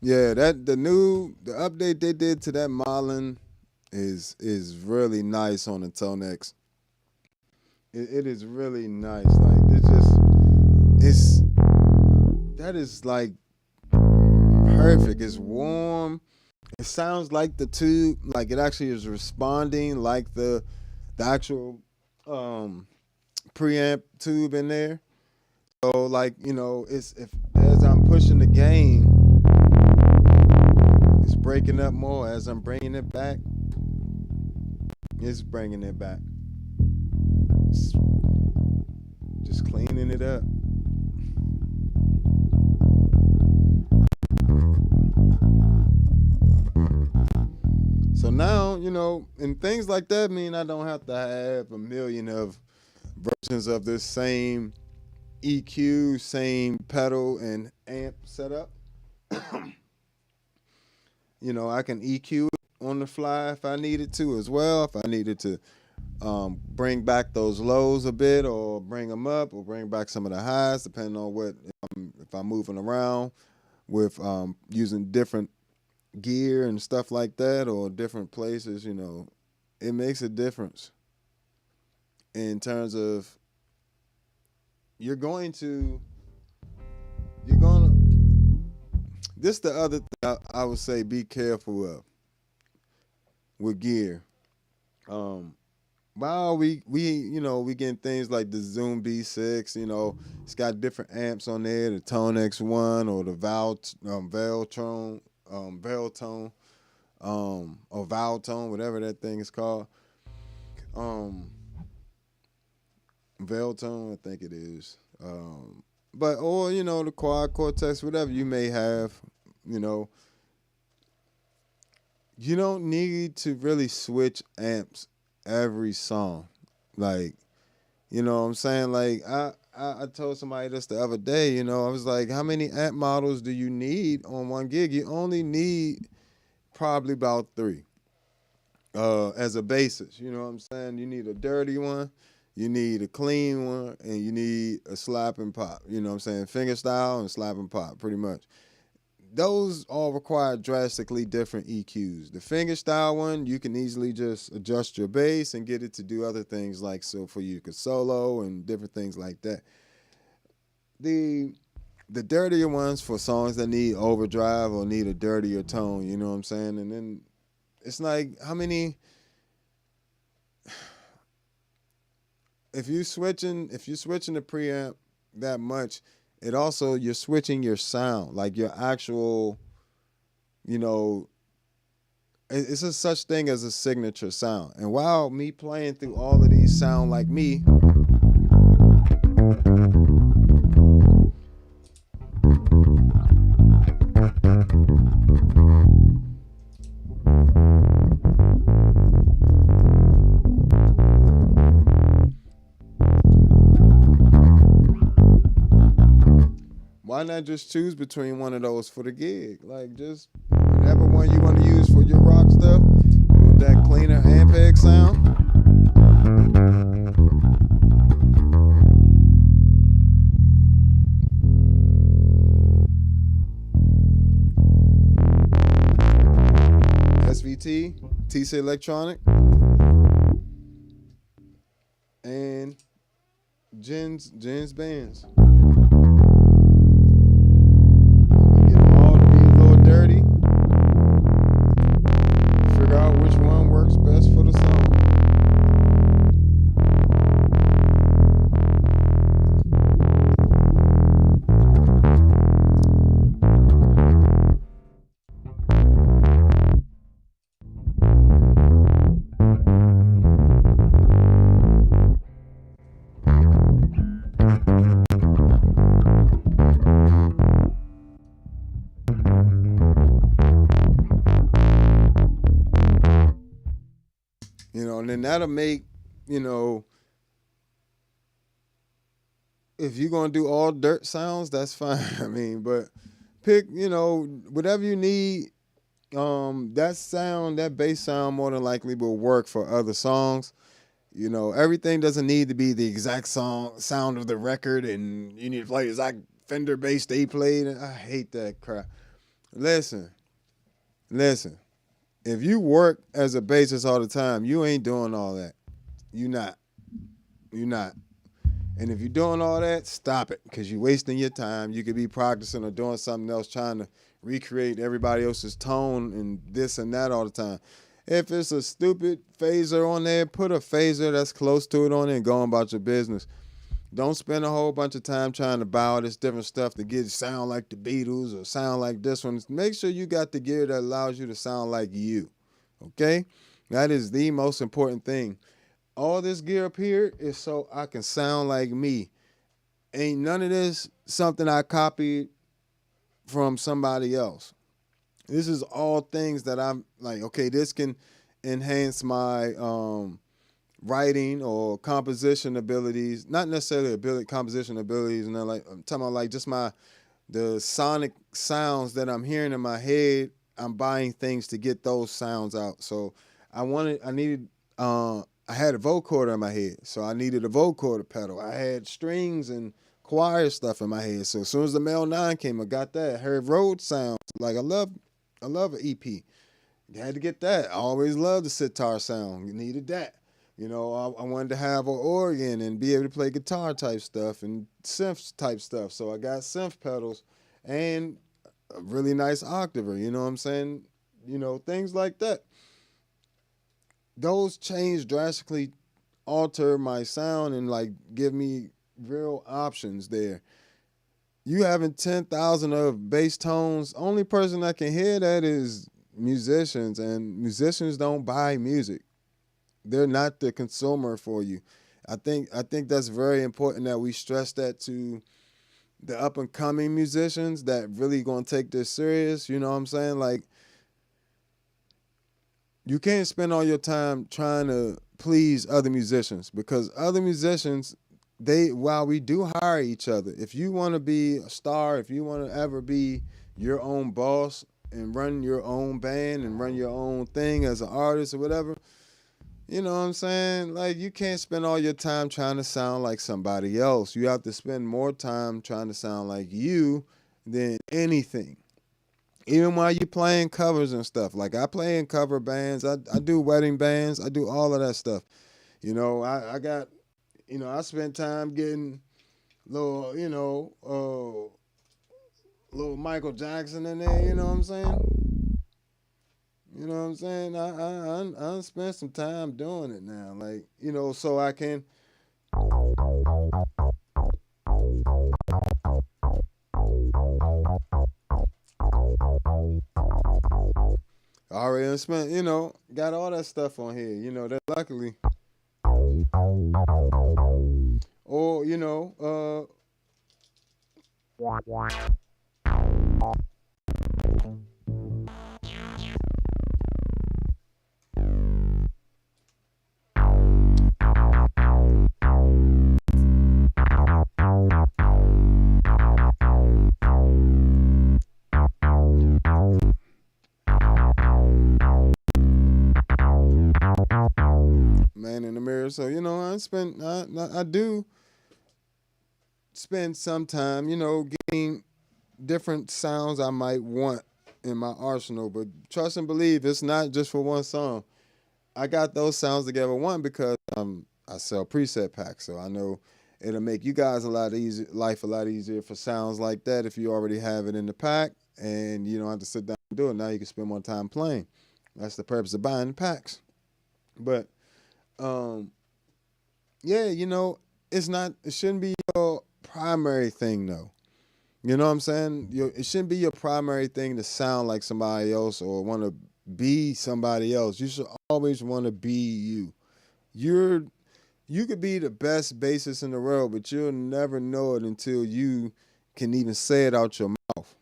Yeah, that the update they did to that Marlin is really nice on the ToneX. It is really nice. Like it's that is like perfect. It's warm. It sounds like the tube, like it actually is responding like the actual preamp tube in there. So like, it's if as I'm pushing the gain, it's breaking up more. As I'm bringing it back, it's bringing it back. It's just cleaning it up. So now, and things like that mean I don't have to have a million of versions of this same EQ, same pedal and amp setup. I can EQ it on the fly if I needed to as well. If I needed to bring back those lows a bit, or bring them up, or bring back some of the highs, depending on what if I'm moving around with using different gear and stuff like that, or different places. It makes a difference in terms of you're going to. This the other thing I would say be careful of with gear. While we getting things like the Zoom B6, it's got different amps on there, the ToneX one or the Valtone, or Valtone, whatever that thing is called. Valtone, I think it is. Or the Quad Cortex, whatever you may have, you don't need to really switch amps every song. Like, you know what I'm saying? Like, I told somebody this the other day, I was like, how many amp models do you need on one gig? You only need probably about 3 as a basis. You know what I'm saying? You need a dirty one, you need a clean one, and you need a slap and pop. You know what I'm saying? Fingerstyle and slap and pop, pretty much. Those all require drastically different EQs. The fingerstyle one, you can easily just adjust your bass and get it to do other things, like so for you could solo and different things like that. The dirtier ones for songs that need overdrive or need a dirtier tone, you know what I'm saying? And then it's like, how many? If you're switching the preamp that much, it also, you're switching your sound, like your actual, it's a such thing as a signature sound. And while me playing through all of these sound like me, why not just choose between one of those for the gig? Like, just whatever one you want to use for your rock stuff, with that cleaner Ampeg sound. SVT, TC Electronic, and Jen's bands. And then that'll make, if you're going to do all dirt sounds, that's fine. I mean, but pick, whatever you need. That bass sound more than likely will work for other songs. Everything doesn't need to be the exact sound of the record, and you need to play the exact Fender bass they played. I hate that crap. Listen. If you work as a bassist all the time, you ain't doing all that. You not. And if you're doing all that, stop it, because you're wasting your time. You could be practicing or doing something else, trying to recreate everybody else's tone and this and that all the time. If it's a stupid phaser on there, put a phaser that's close to it on there and go on about your business. Don't spend a whole bunch of time trying to buy all this different stuff to get it sound like the Beatles or sound like this one. Make sure you got the gear that allows you to sound like you, okay? That is the most important thing. All this gear up here is so I can sound like me. Ain't none of this something I copied from somebody else. This is all things that I'm like, okay, this can enhance my writing or composition abilities, not necessarily composition abilities, and then, like, I'm talking about like just the sonic sounds that I'm hearing in my head I'm buying things to get those sounds out. So I had a vocoder in my head, so I needed a vocoder pedal. I had strings and choir stuff in my head. So as soon as the Mel 9 came, I got that. I heard road sounds. Like I love an EP. You had to get that. I always loved the sitar sound. You needed that. I wanted to have an organ and be able to play guitar type stuff and synth type stuff. So I got synth pedals and a really nice octaver. You know what I'm saying? Things like that. Those change drastically alter my sound and like give me real options there. You having 10,000 of bass tones, only person that can hear that is musicians, and musicians don't buy music. They're not the consumer for you. I think that's very important that we stress that to the up and coming musicians that really gonna take this serious. You know what I'm saying? Like, you can't spend all your time trying to please other musicians, because other musicians, while we do hire each other, if you want to be a star, if you want to ever be your own boss and run your own band and run your own thing as an artist or whatever, you know what I'm saying? Like, you can't spend all your time trying to sound like somebody else. You have to spend more time trying to sound like you than anything. Even while you playing covers and stuff. Like, I play in cover bands. I do wedding bands. I do all of that stuff. I got, I spent time getting little, little Michael Jackson in there. You know what I'm saying? You know what I'm saying? I spent some time doing it now. Like, so I can. I already spent, got all that stuff on here. That luckily. Or, man in the mirror. So, I do spend some time, getting different sounds I might want in my arsenal. But trust and believe, it's not just for one song. I got those sounds together, one, because I sell preset packs, so I know it'll make you guys life a lot easier for sounds like that if you already have it in the pack and you don't have to sit down and do it. Now you can spend more time playing. That's the purpose of buying the packs. But yeah, it shouldn't be your primary thing though. You know what I'm saying? It shouldn't be your primary thing to sound like somebody else or want to be somebody else. You should always want to be you. You could be the best bassist in the world, but you'll never know it until you can even say it out your mouth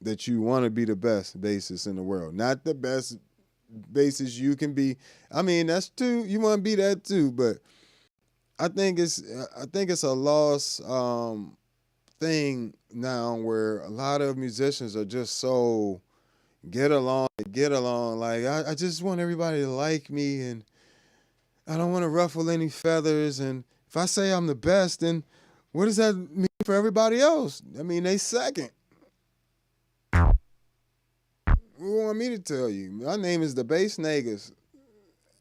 that you want to be the best bassist in the world. Not the best bassist you can be. I mean, that's too. You want to be that too, but I think it's a lost thing now where a lot of musicians are just so get along. Like, I just want everybody to like me, and I don't want to ruffle any feathers. And if I say I'm the best, then what does that mean for everybody else? I mean, they second. What do you want me to tell you? My name is the Bass Negus.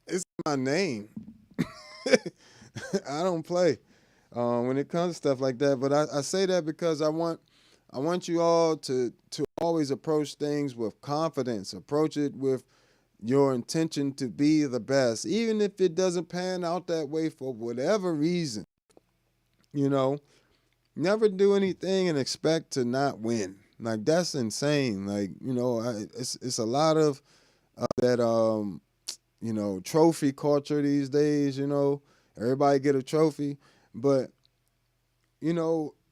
It's my name. I don't play when it comes to stuff like that. But I say that because I want you all to always approach things with confidence. Approach it with your intention to be the best, even if it doesn't pan out that way for whatever reason. Never do anything and expect to not win. Like, that's insane. Like, it's a lot of that trophy culture these days. Everybody get a trophy, but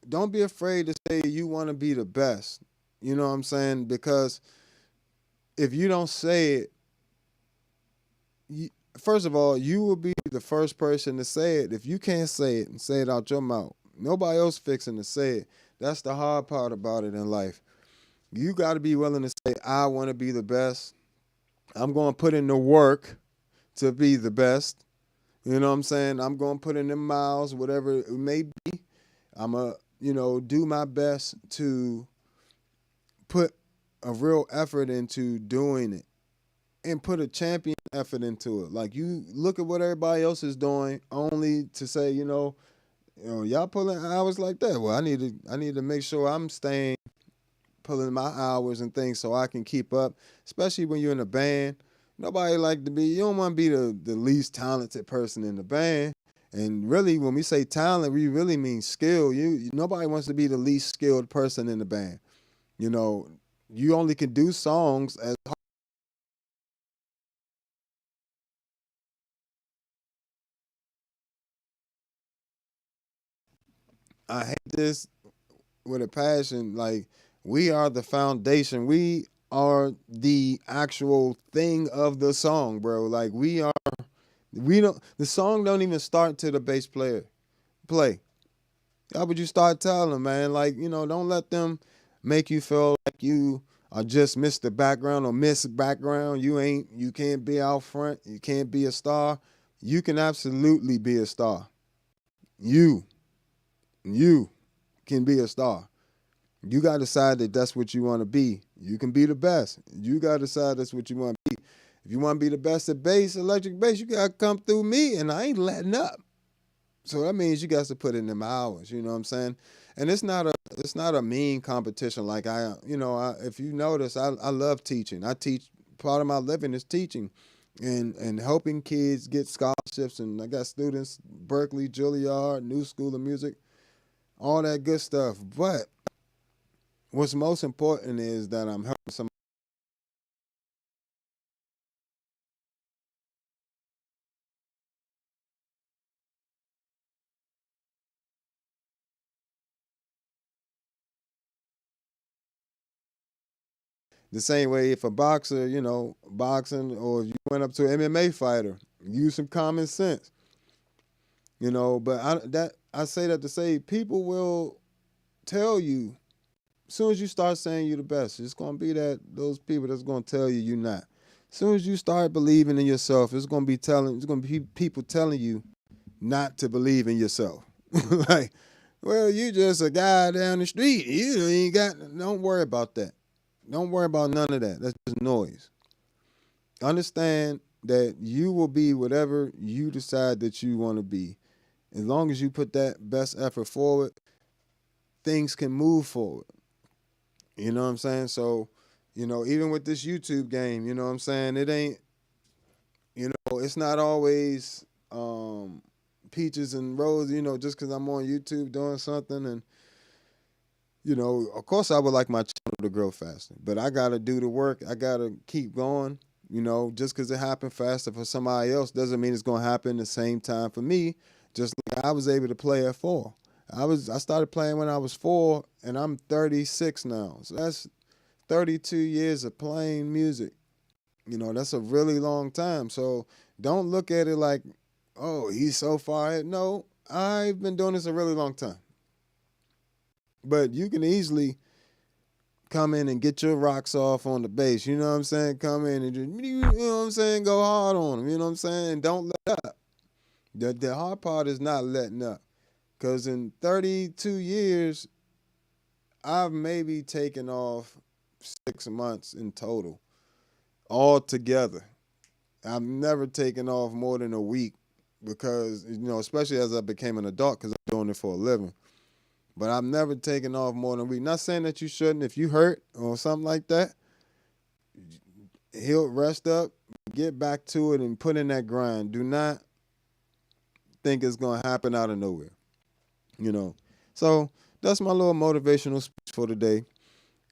don't be afraid to say you want to be the best. You know what I'm saying? Because if you don't say it, first of all, you will be the first person to say it. If you can't say it and say it out your mouth, nobody else fixing to say it. That's the hard part about it in life. You got to be willing to say, I want to be the best. I'm going to put in the work to be the best. You know what I'm saying? I'm going to put in the miles, whatever it may be. I'm going to, do my best to put a real effort into doing it and put a champion effort into it. Like, you look at what everybody else is doing only to say, y'all pulling hours like that. Well, I need to make sure I'm staying pulling my hours and things so I can keep up, especially when you're in a band. Nobody like to be, you don't want to be the least talented person in the band. And really, when we say talent, we really mean skill. Nobody wants to be the least skilled person in the band. You only can do songs as I hate this with a passion. Like, we are the foundation. We are the actual thing of the song, bro. Like, the song don't even start till the bass player play. How would you start telling them, man? Like, don't let them make you feel like you are just Mr. Background or Miss Background. You can't be out front. You can't be a star. You can absolutely be a star. You can be a star. You got to decide that that's what you want to be. You can be the best. You got to decide that's what you want to be. If you want to be the best at bass, electric bass, you got to come through me, and I ain't letting up. So that means you got to put in them hours. You know what I'm saying? And it's not a mean competition. Like, if you notice, I love teaching. I teach. Part of my living is teaching, and helping kids get scholarships. And I got students, Berkeley, Juilliard, New School of Music, all that good stuff. But what's most important is that I'm helping some. The same way, if a boxer, boxing, or if you went up to an MMA fighter, use some common sense, But I say that to say, people will tell you as soon as you start saying you're the best. It's gonna be those people that's gonna tell you you're not. As soon as you start believing in yourself, it's gonna be people telling you not to believe in yourself. Like, well, you just a guy down the street. You ain't got. Don't worry about that. Don't worry about none of that. That's just noise. Understand that you will be whatever you decide that you want to be. As long as you put that best effort forward, things can move forward. You know what I'm saying? So, even with this YouTube game, you know what I'm saying? It ain't, it's not always peaches and roses, just because I'm on YouTube doing something. And, of course, I would like my channel to grow faster, but I got to do the work. I got to keep going. Just because it happened faster for somebody else doesn't mean it's going to happen the same time for me. Just like I was able to play at 4. I started playing when I was 4, and I'm 36 now. So that's 32 years of playing music. That's a really long time. So don't look at it like, oh, he's so far ahead. No, I've been doing this a really long time. But you can easily come in and get your rocks off on the bass. You know what I'm saying? Come in and just, what I'm saying? Go hard on them. You know what I'm saying? Don't let up. The hard part is not letting up. Because in 32 years, I've maybe taken off 6 months in total, all together. I've never taken off more than a week because, especially as I became an adult, because I'm doing it for a living. But I've never taken off more than a week. Not saying that you shouldn't. If you hurt or something like that, he'll rest up, get back to it, and put in that grind. Do not think it's going to happen out of nowhere. So that's my little motivational speech for today.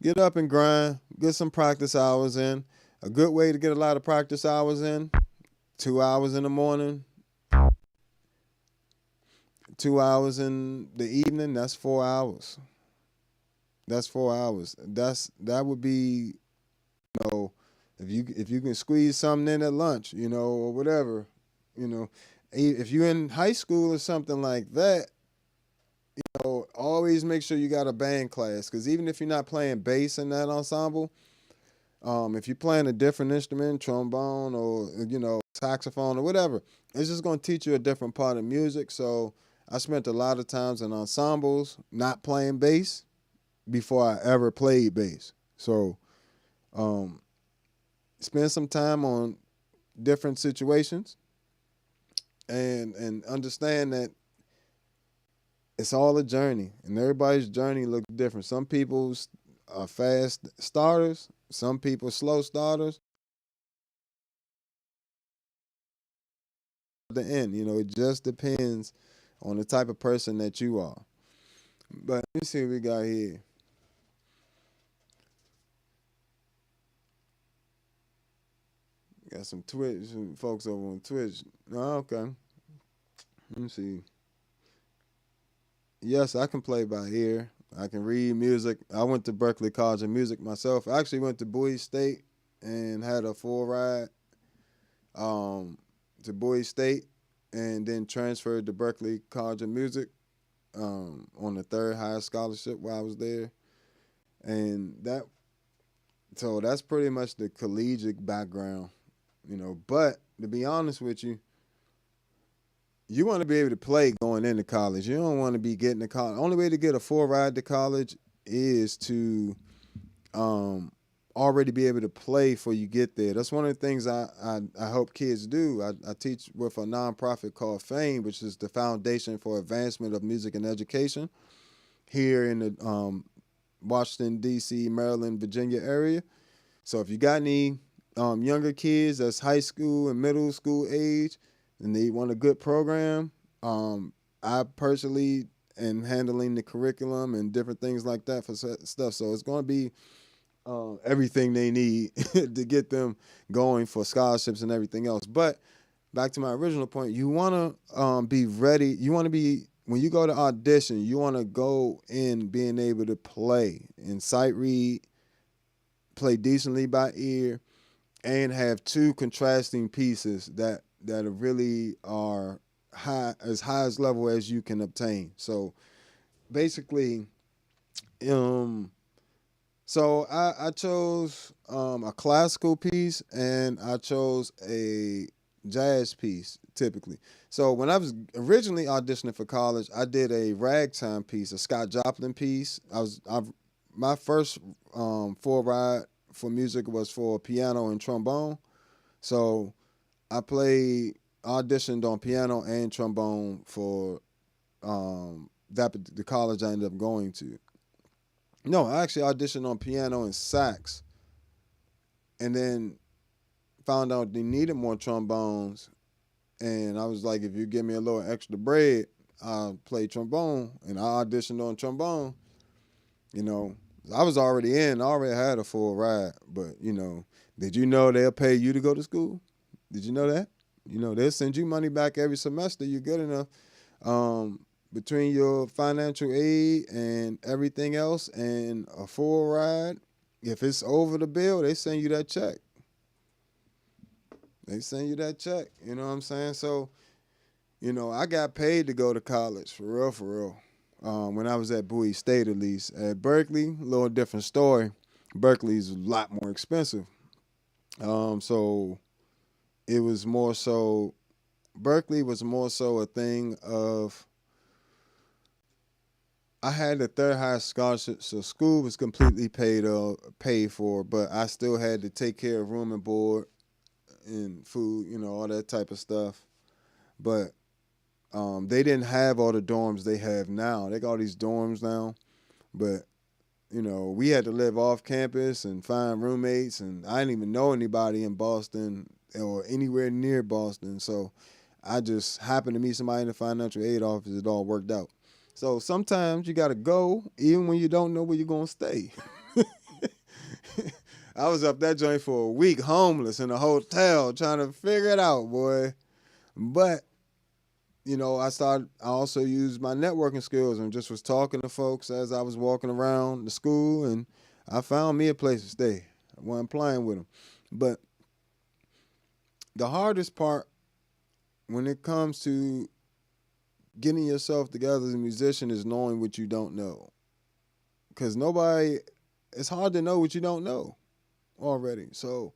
Get up and grind, get some practice hours in. A good way to get a lot of practice hours in, 2 hours in the morning, 2 hours in the evening, that's 4 hours. That's 4 hours. That would be, if you can squeeze something in at lunch, or whatever, if you're in high school or something like that, always always make sure you got a band class, because even if you're not playing bass in that ensemble, if you're playing a different instrument, trombone or saxophone or whatever, it's just going to teach you a different part of music. So I spent a lot of times in ensembles not playing bass before I ever played bass. So spend some time on different situations and understand that it's all a journey, and everybody's journey looks different. Some people are fast starters, some people slow starters. At the end, it just depends on the type of person that you are. But let me see what we got here. Got some folks over on Twitch. Oh, okay. Let me see. Yes, I can play by ear. I can read music. I went to Berklee College of Music myself. I actually went to Bowie State and had a full ride to Bowie State, and then transferred to Berklee College of Music on the third highest scholarship while I was there. And so that's pretty much the collegiate background, But to be honest with you, you want to be able to play going into college. You don't want to be getting to college. Only way to get a full ride to college is to already be able to play before you get there. That's one of the things I hope kids do. I teach with a nonprofit called FAME, which is the Foundation for Advancement of Music and Education here in the Washington, D.C., Maryland, Virginia area. So if you got any younger kids that's high school and middle school age, and they want a good program, I personally am handling the curriculum and different things like that for stuff. So it's going to be everything they need to get them going for scholarships and everything else. But back to my original point, you want to be ready. You want to be, when you go to audition, you want to go in being able to play and sight read, play decently by ear, and have two contrasting pieces that really are as high as level as you can obtain. So basically, so I chose a classical piece and I chose a jazz piece typically. So when I was originally auditioning for college, I did a ragtime piece, a Scott Joplin piece. My first full ride for music was for piano and trombone. So I auditioned on piano and trombone for the college I ended up going to. No, I actually auditioned on piano and sax, and then found out they needed more trombones. And I was like, if you give me a little extra bread, I'll play trombone. And I auditioned on trombone. I was already in, I already had a full ride. But, did you know they'll pay you to go to school? Did you know that? They'll send you money back every semester. You're good enough. Between your financial aid and everything else and a full ride, if it's over the bill, they send you that check. They send you that check. You know what I'm saying? So, I got paid to go to college, for real, for real. When I was at Bowie State, at least. At Berklee, a little different story. Berkeley's a lot more expensive. So it was more so, Berklee was more so a thing of, I had the third highest scholarship, so school was completely paid for, but I still had to take care of room and board and food, all that type of stuff. But they didn't have all the dorms they have now. They got all these dorms now, but we had to live off campus and find roommates, and I didn't even know anybody in Boston or anywhere near Boston. So I just happened to meet somebody in the financial aid office. It all worked out. So sometimes you got to go even when you don't know where you're going to stay. I was up that joint for a week, homeless in a hotel, trying to figure it out, boy. But, I also used my networking skills and just was talking to folks as I was walking around the school, and I found me a place to stay. I wasn't playing with them. But the hardest part when it comes to getting yourself together as a musician is knowing what you don't know. Because it's hard to know what you don't know already. So,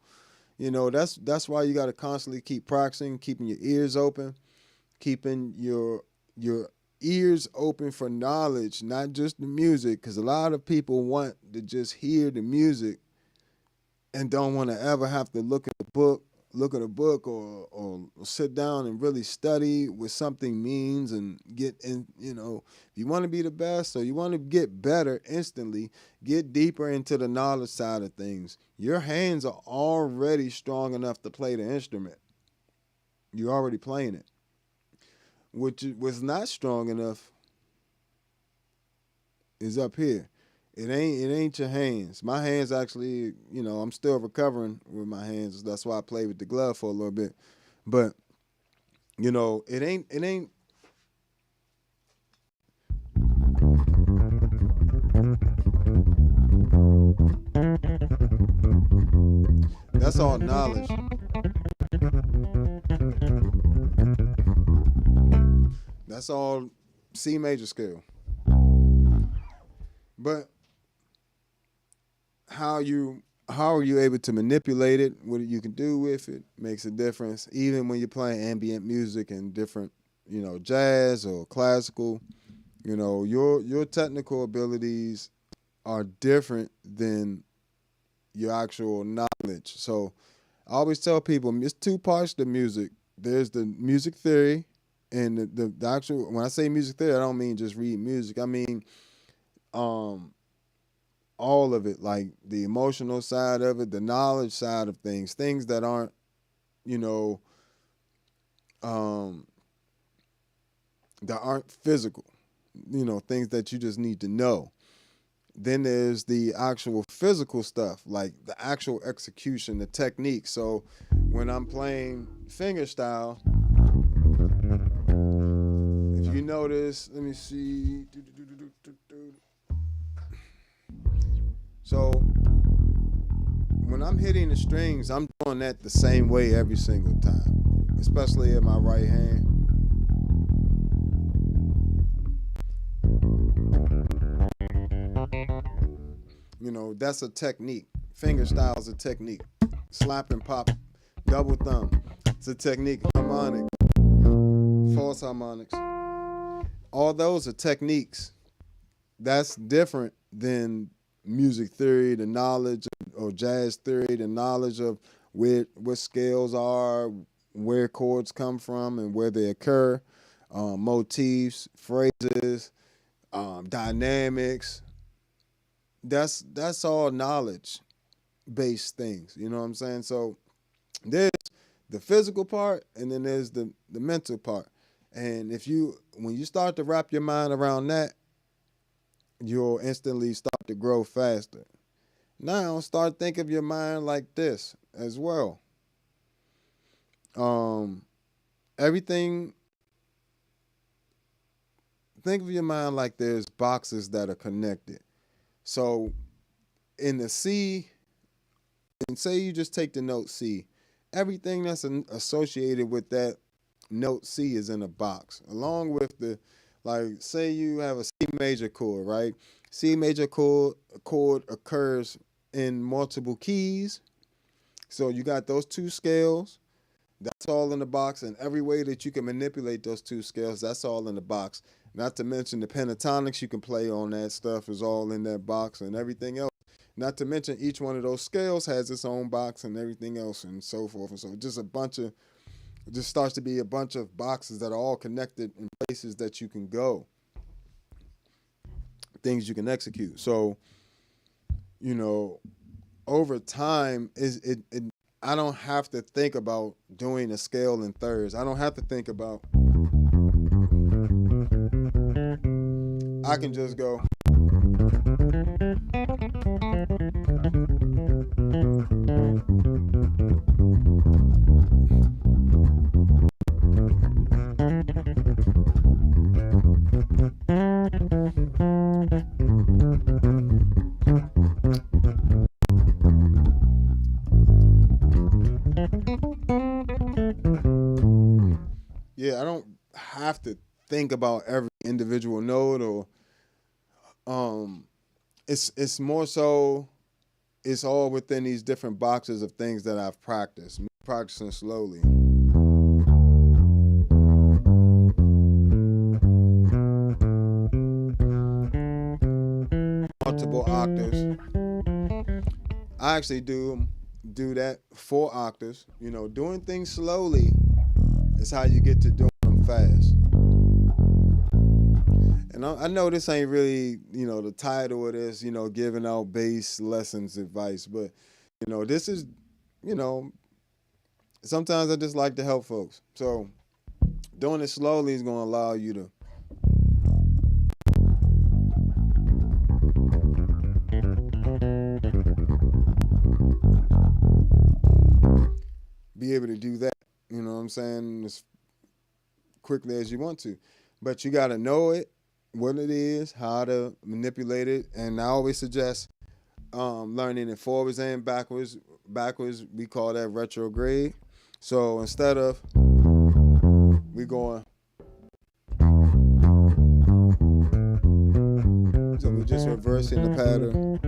that's why you got to constantly keep practicing, keeping your ears open, keeping your ears open for knowledge, not just the music, because a lot of people want to just hear the music and don't want to ever have to look at a book or sit down and really study what something means and get in. If you want to be the best or you want to get better instantly, get deeper into the knowledge side of things. Your hands are already strong enough to play the instrument. You're already playing it. Which was not strong enough is up here. It ain't your hands. My hands actually, I'm still recovering with my hands. That's why I played with the glove for a little bit. But, it ain't that's all knowledge. That's all C major scale. But how are you able to manipulate it? What you can do with it makes a difference. Even when you're playing ambient music and different, jazz or classical, your technical abilities are different than your actual knowledge. So I always tell people it's two parts to music. There's the music theory and the actual, when I say music theory, I don't mean just read music. I mean all of it, like the emotional side of it, the knowledge side of things that aren't, that aren't physical, things that you just need to know. Then there's the actual physical stuff, like the actual execution, the technique. So when I'm playing fingerstyle, if you notice, let me see. So when I'm hitting the strings, I'm doing that the same way every single time, especially in my right hand. That's a technique. Fingerstyle is a technique. Slap and pop, double thumb. It's a technique. Harmonic, false harmonics. All those are techniques. That's different than music theory, the knowledge, or jazz theory, the knowledge of what scales are, where chords come from and where they occur, motifs, phrases, dynamics. That's all knowledge based things. You know what I'm saying? So there's the physical part and then there's the mental part. And when you start to wrap your mind around that, you'll instantly start to grow faster. Now start think of your mind like this as well. Everything, think of your mind like there's boxes that are connected. So in the C, and say you just take the note C, everything that's associated with that note C is in a box, along with say you have a C major chord, right? C major chord occurs in multiple keys. So you got those two scales. That's all in the box, and every way that you can manipulate those two scales, that's all in the box. Not to mention the pentatonics you can play on that stuff is all in that box and everything else. Not to mention each one of those scales has its own box and everything else and so forth. And so it just starts to be a bunch of boxes that are all connected in places that you can go, things you can execute. So, over time, I don't have to think about doing a scale in thirds. I don't have to think about, I can just go. Yeah, I don't have to think about every individual note, or it's more so it's all within these different boxes of things that I've practiced. Me practicing slowly. Multiple octaves. I actually do that 4 octaves. Doing things slowly is how you get to doing them fast. And I know this ain't really, the title of this, giving out bass lessons advice, but this is, sometimes I just like to help folks. So doing it slowly is going to allow you to be able to do that, you know what I'm saying, as quickly as you want to. But you got to know it, what it is, how to manipulate it. And I always suggest learning it forwards and backwards. Backwards, we call that retrograde. So instead of we going, so we're just reversing the pattern.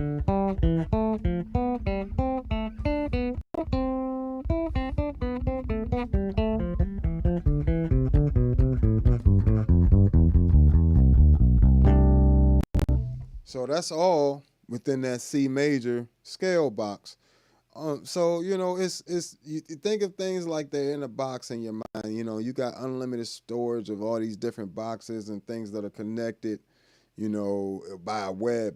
So that's all within that C major scale box. So it's you think of things like they're in a box in your mind. You got unlimited storage of all these different boxes and things that are connected, by a web.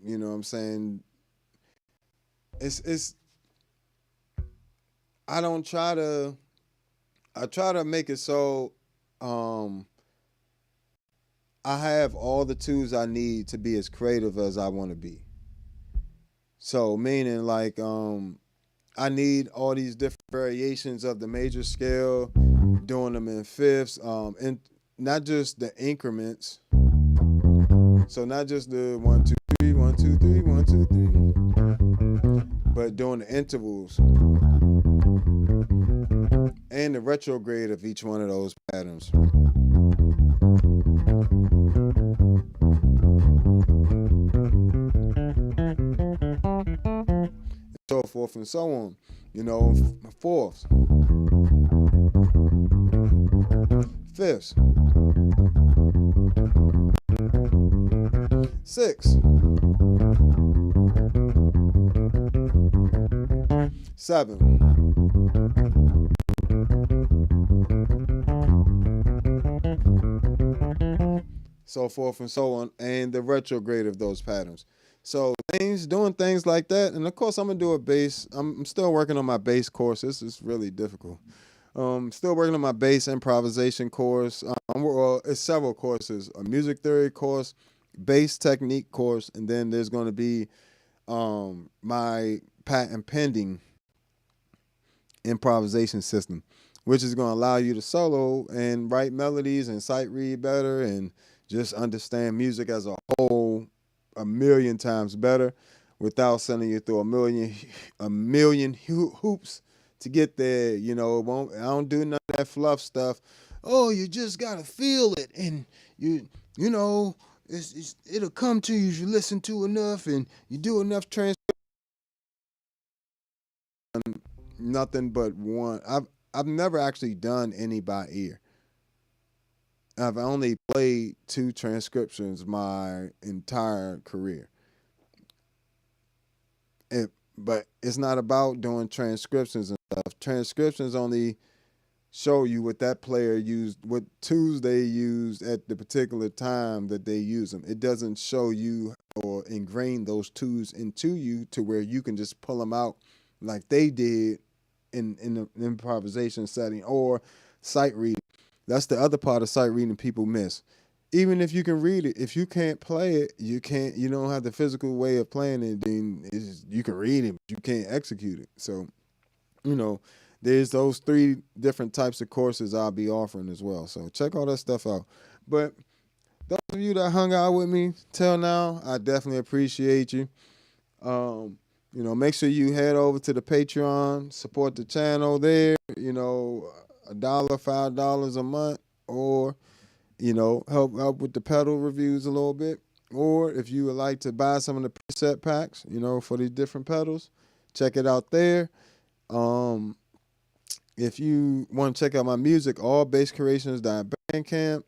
You know what I'm saying? It's I don't try to I try to make it so I have all the tools I need to be as creative as I want to be. So meaning like I need all these different variations of the major scale, doing them in fifths, and not just the increments. So not just the 1 2 3 1 2 3 1 2 3, but doing the intervals and the retrograde of each one of those patterns. So forth and so on. Fourths, fifths, sixths, seven, so forth and so on, and the retrograde of those patterns. So doing things like that, and of course I'm gonna do a bass. I'm still working on my bass course. This is really difficult. Still working on my bass improvisation course. Well, it's several courses: a music theory course, bass technique course, and then there's going to be my patent pending improvisation system, which is going to allow you to solo and write melodies and sight read better and just understand music as a whole a million times better without sending you through a million hoops to get there. I don't do none of that fluff stuff. Oh, you just gotta feel it, and it'll come to you if you listen to enough and you do enough nothing but one. I've never actually done any by ear. I've only played 2 transcriptions my entire career. But it's not about doing transcriptions and stuff. Transcriptions only show you what that player used, what tools they used at the particular time that they use them. It doesn't show you or ingrain those tools into you to where you can just pull them out like they did in the improvisation setting or sight reading. That's the other part of sight reading people miss. Even if you can read it, if you can't play it, you don't have the physical way of playing it, then you can read it, but you can't execute it. So, there's those 3 different types of courses I'll be offering as well. So check all that stuff out. But those of you that hung out with me till now, I definitely appreciate you. Make sure you head over to the Patreon, support the channel there, $1, $5 a month, or help with the pedal reviews a little bit. Or if you would like to buy some of the preset packs, for these different pedals, check it out there. Um, if you want to check out my music, all bass creations.bandcamp.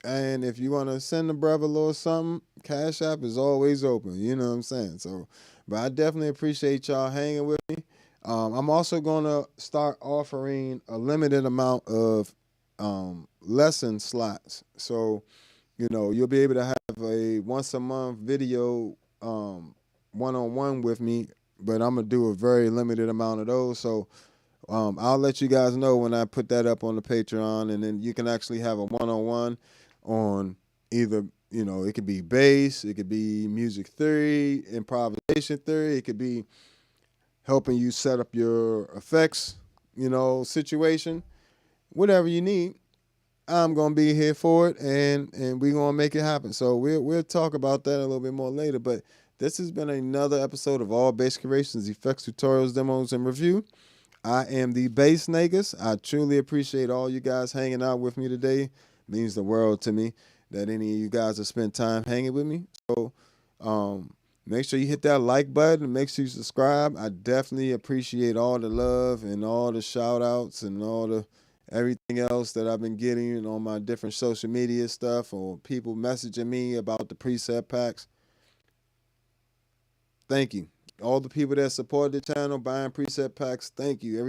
And if you want to send a brother a little something, Cash App is always open. You know what I'm saying? So, but I definitely appreciate y'all hanging with me. I'm also going to start offering a limited amount of lesson slots. So, you'll be able to have a once a month video one-on-one with me, but I'm going to do a very limited amount of those. So, I'll let you guys know when I put that up on the Patreon, and then you can actually have a one-on-one on either, it could be bass, it could be music theory, improvisation theory, it could be helping you set up your effects, situation, whatever you need. I'm gonna be here for it, and we're gonna make it happen. So we'll talk about that a little bit more later. But this has been another episode of All Bass Creations, Effects, Tutorials, Demos, and Review. I am the Bass Negus. I truly appreciate all you guys hanging out with me today. It means the world to me that any of you guys have spent time hanging with me. So make sure you hit that like button and make sure you subscribe. I definitely appreciate all the love and all the shout outs and all the everything else that I've been getting on my different social media stuff, or people messaging me about the preset packs. Thank you. All the people that support the channel buying preset packs, thank you. Everybody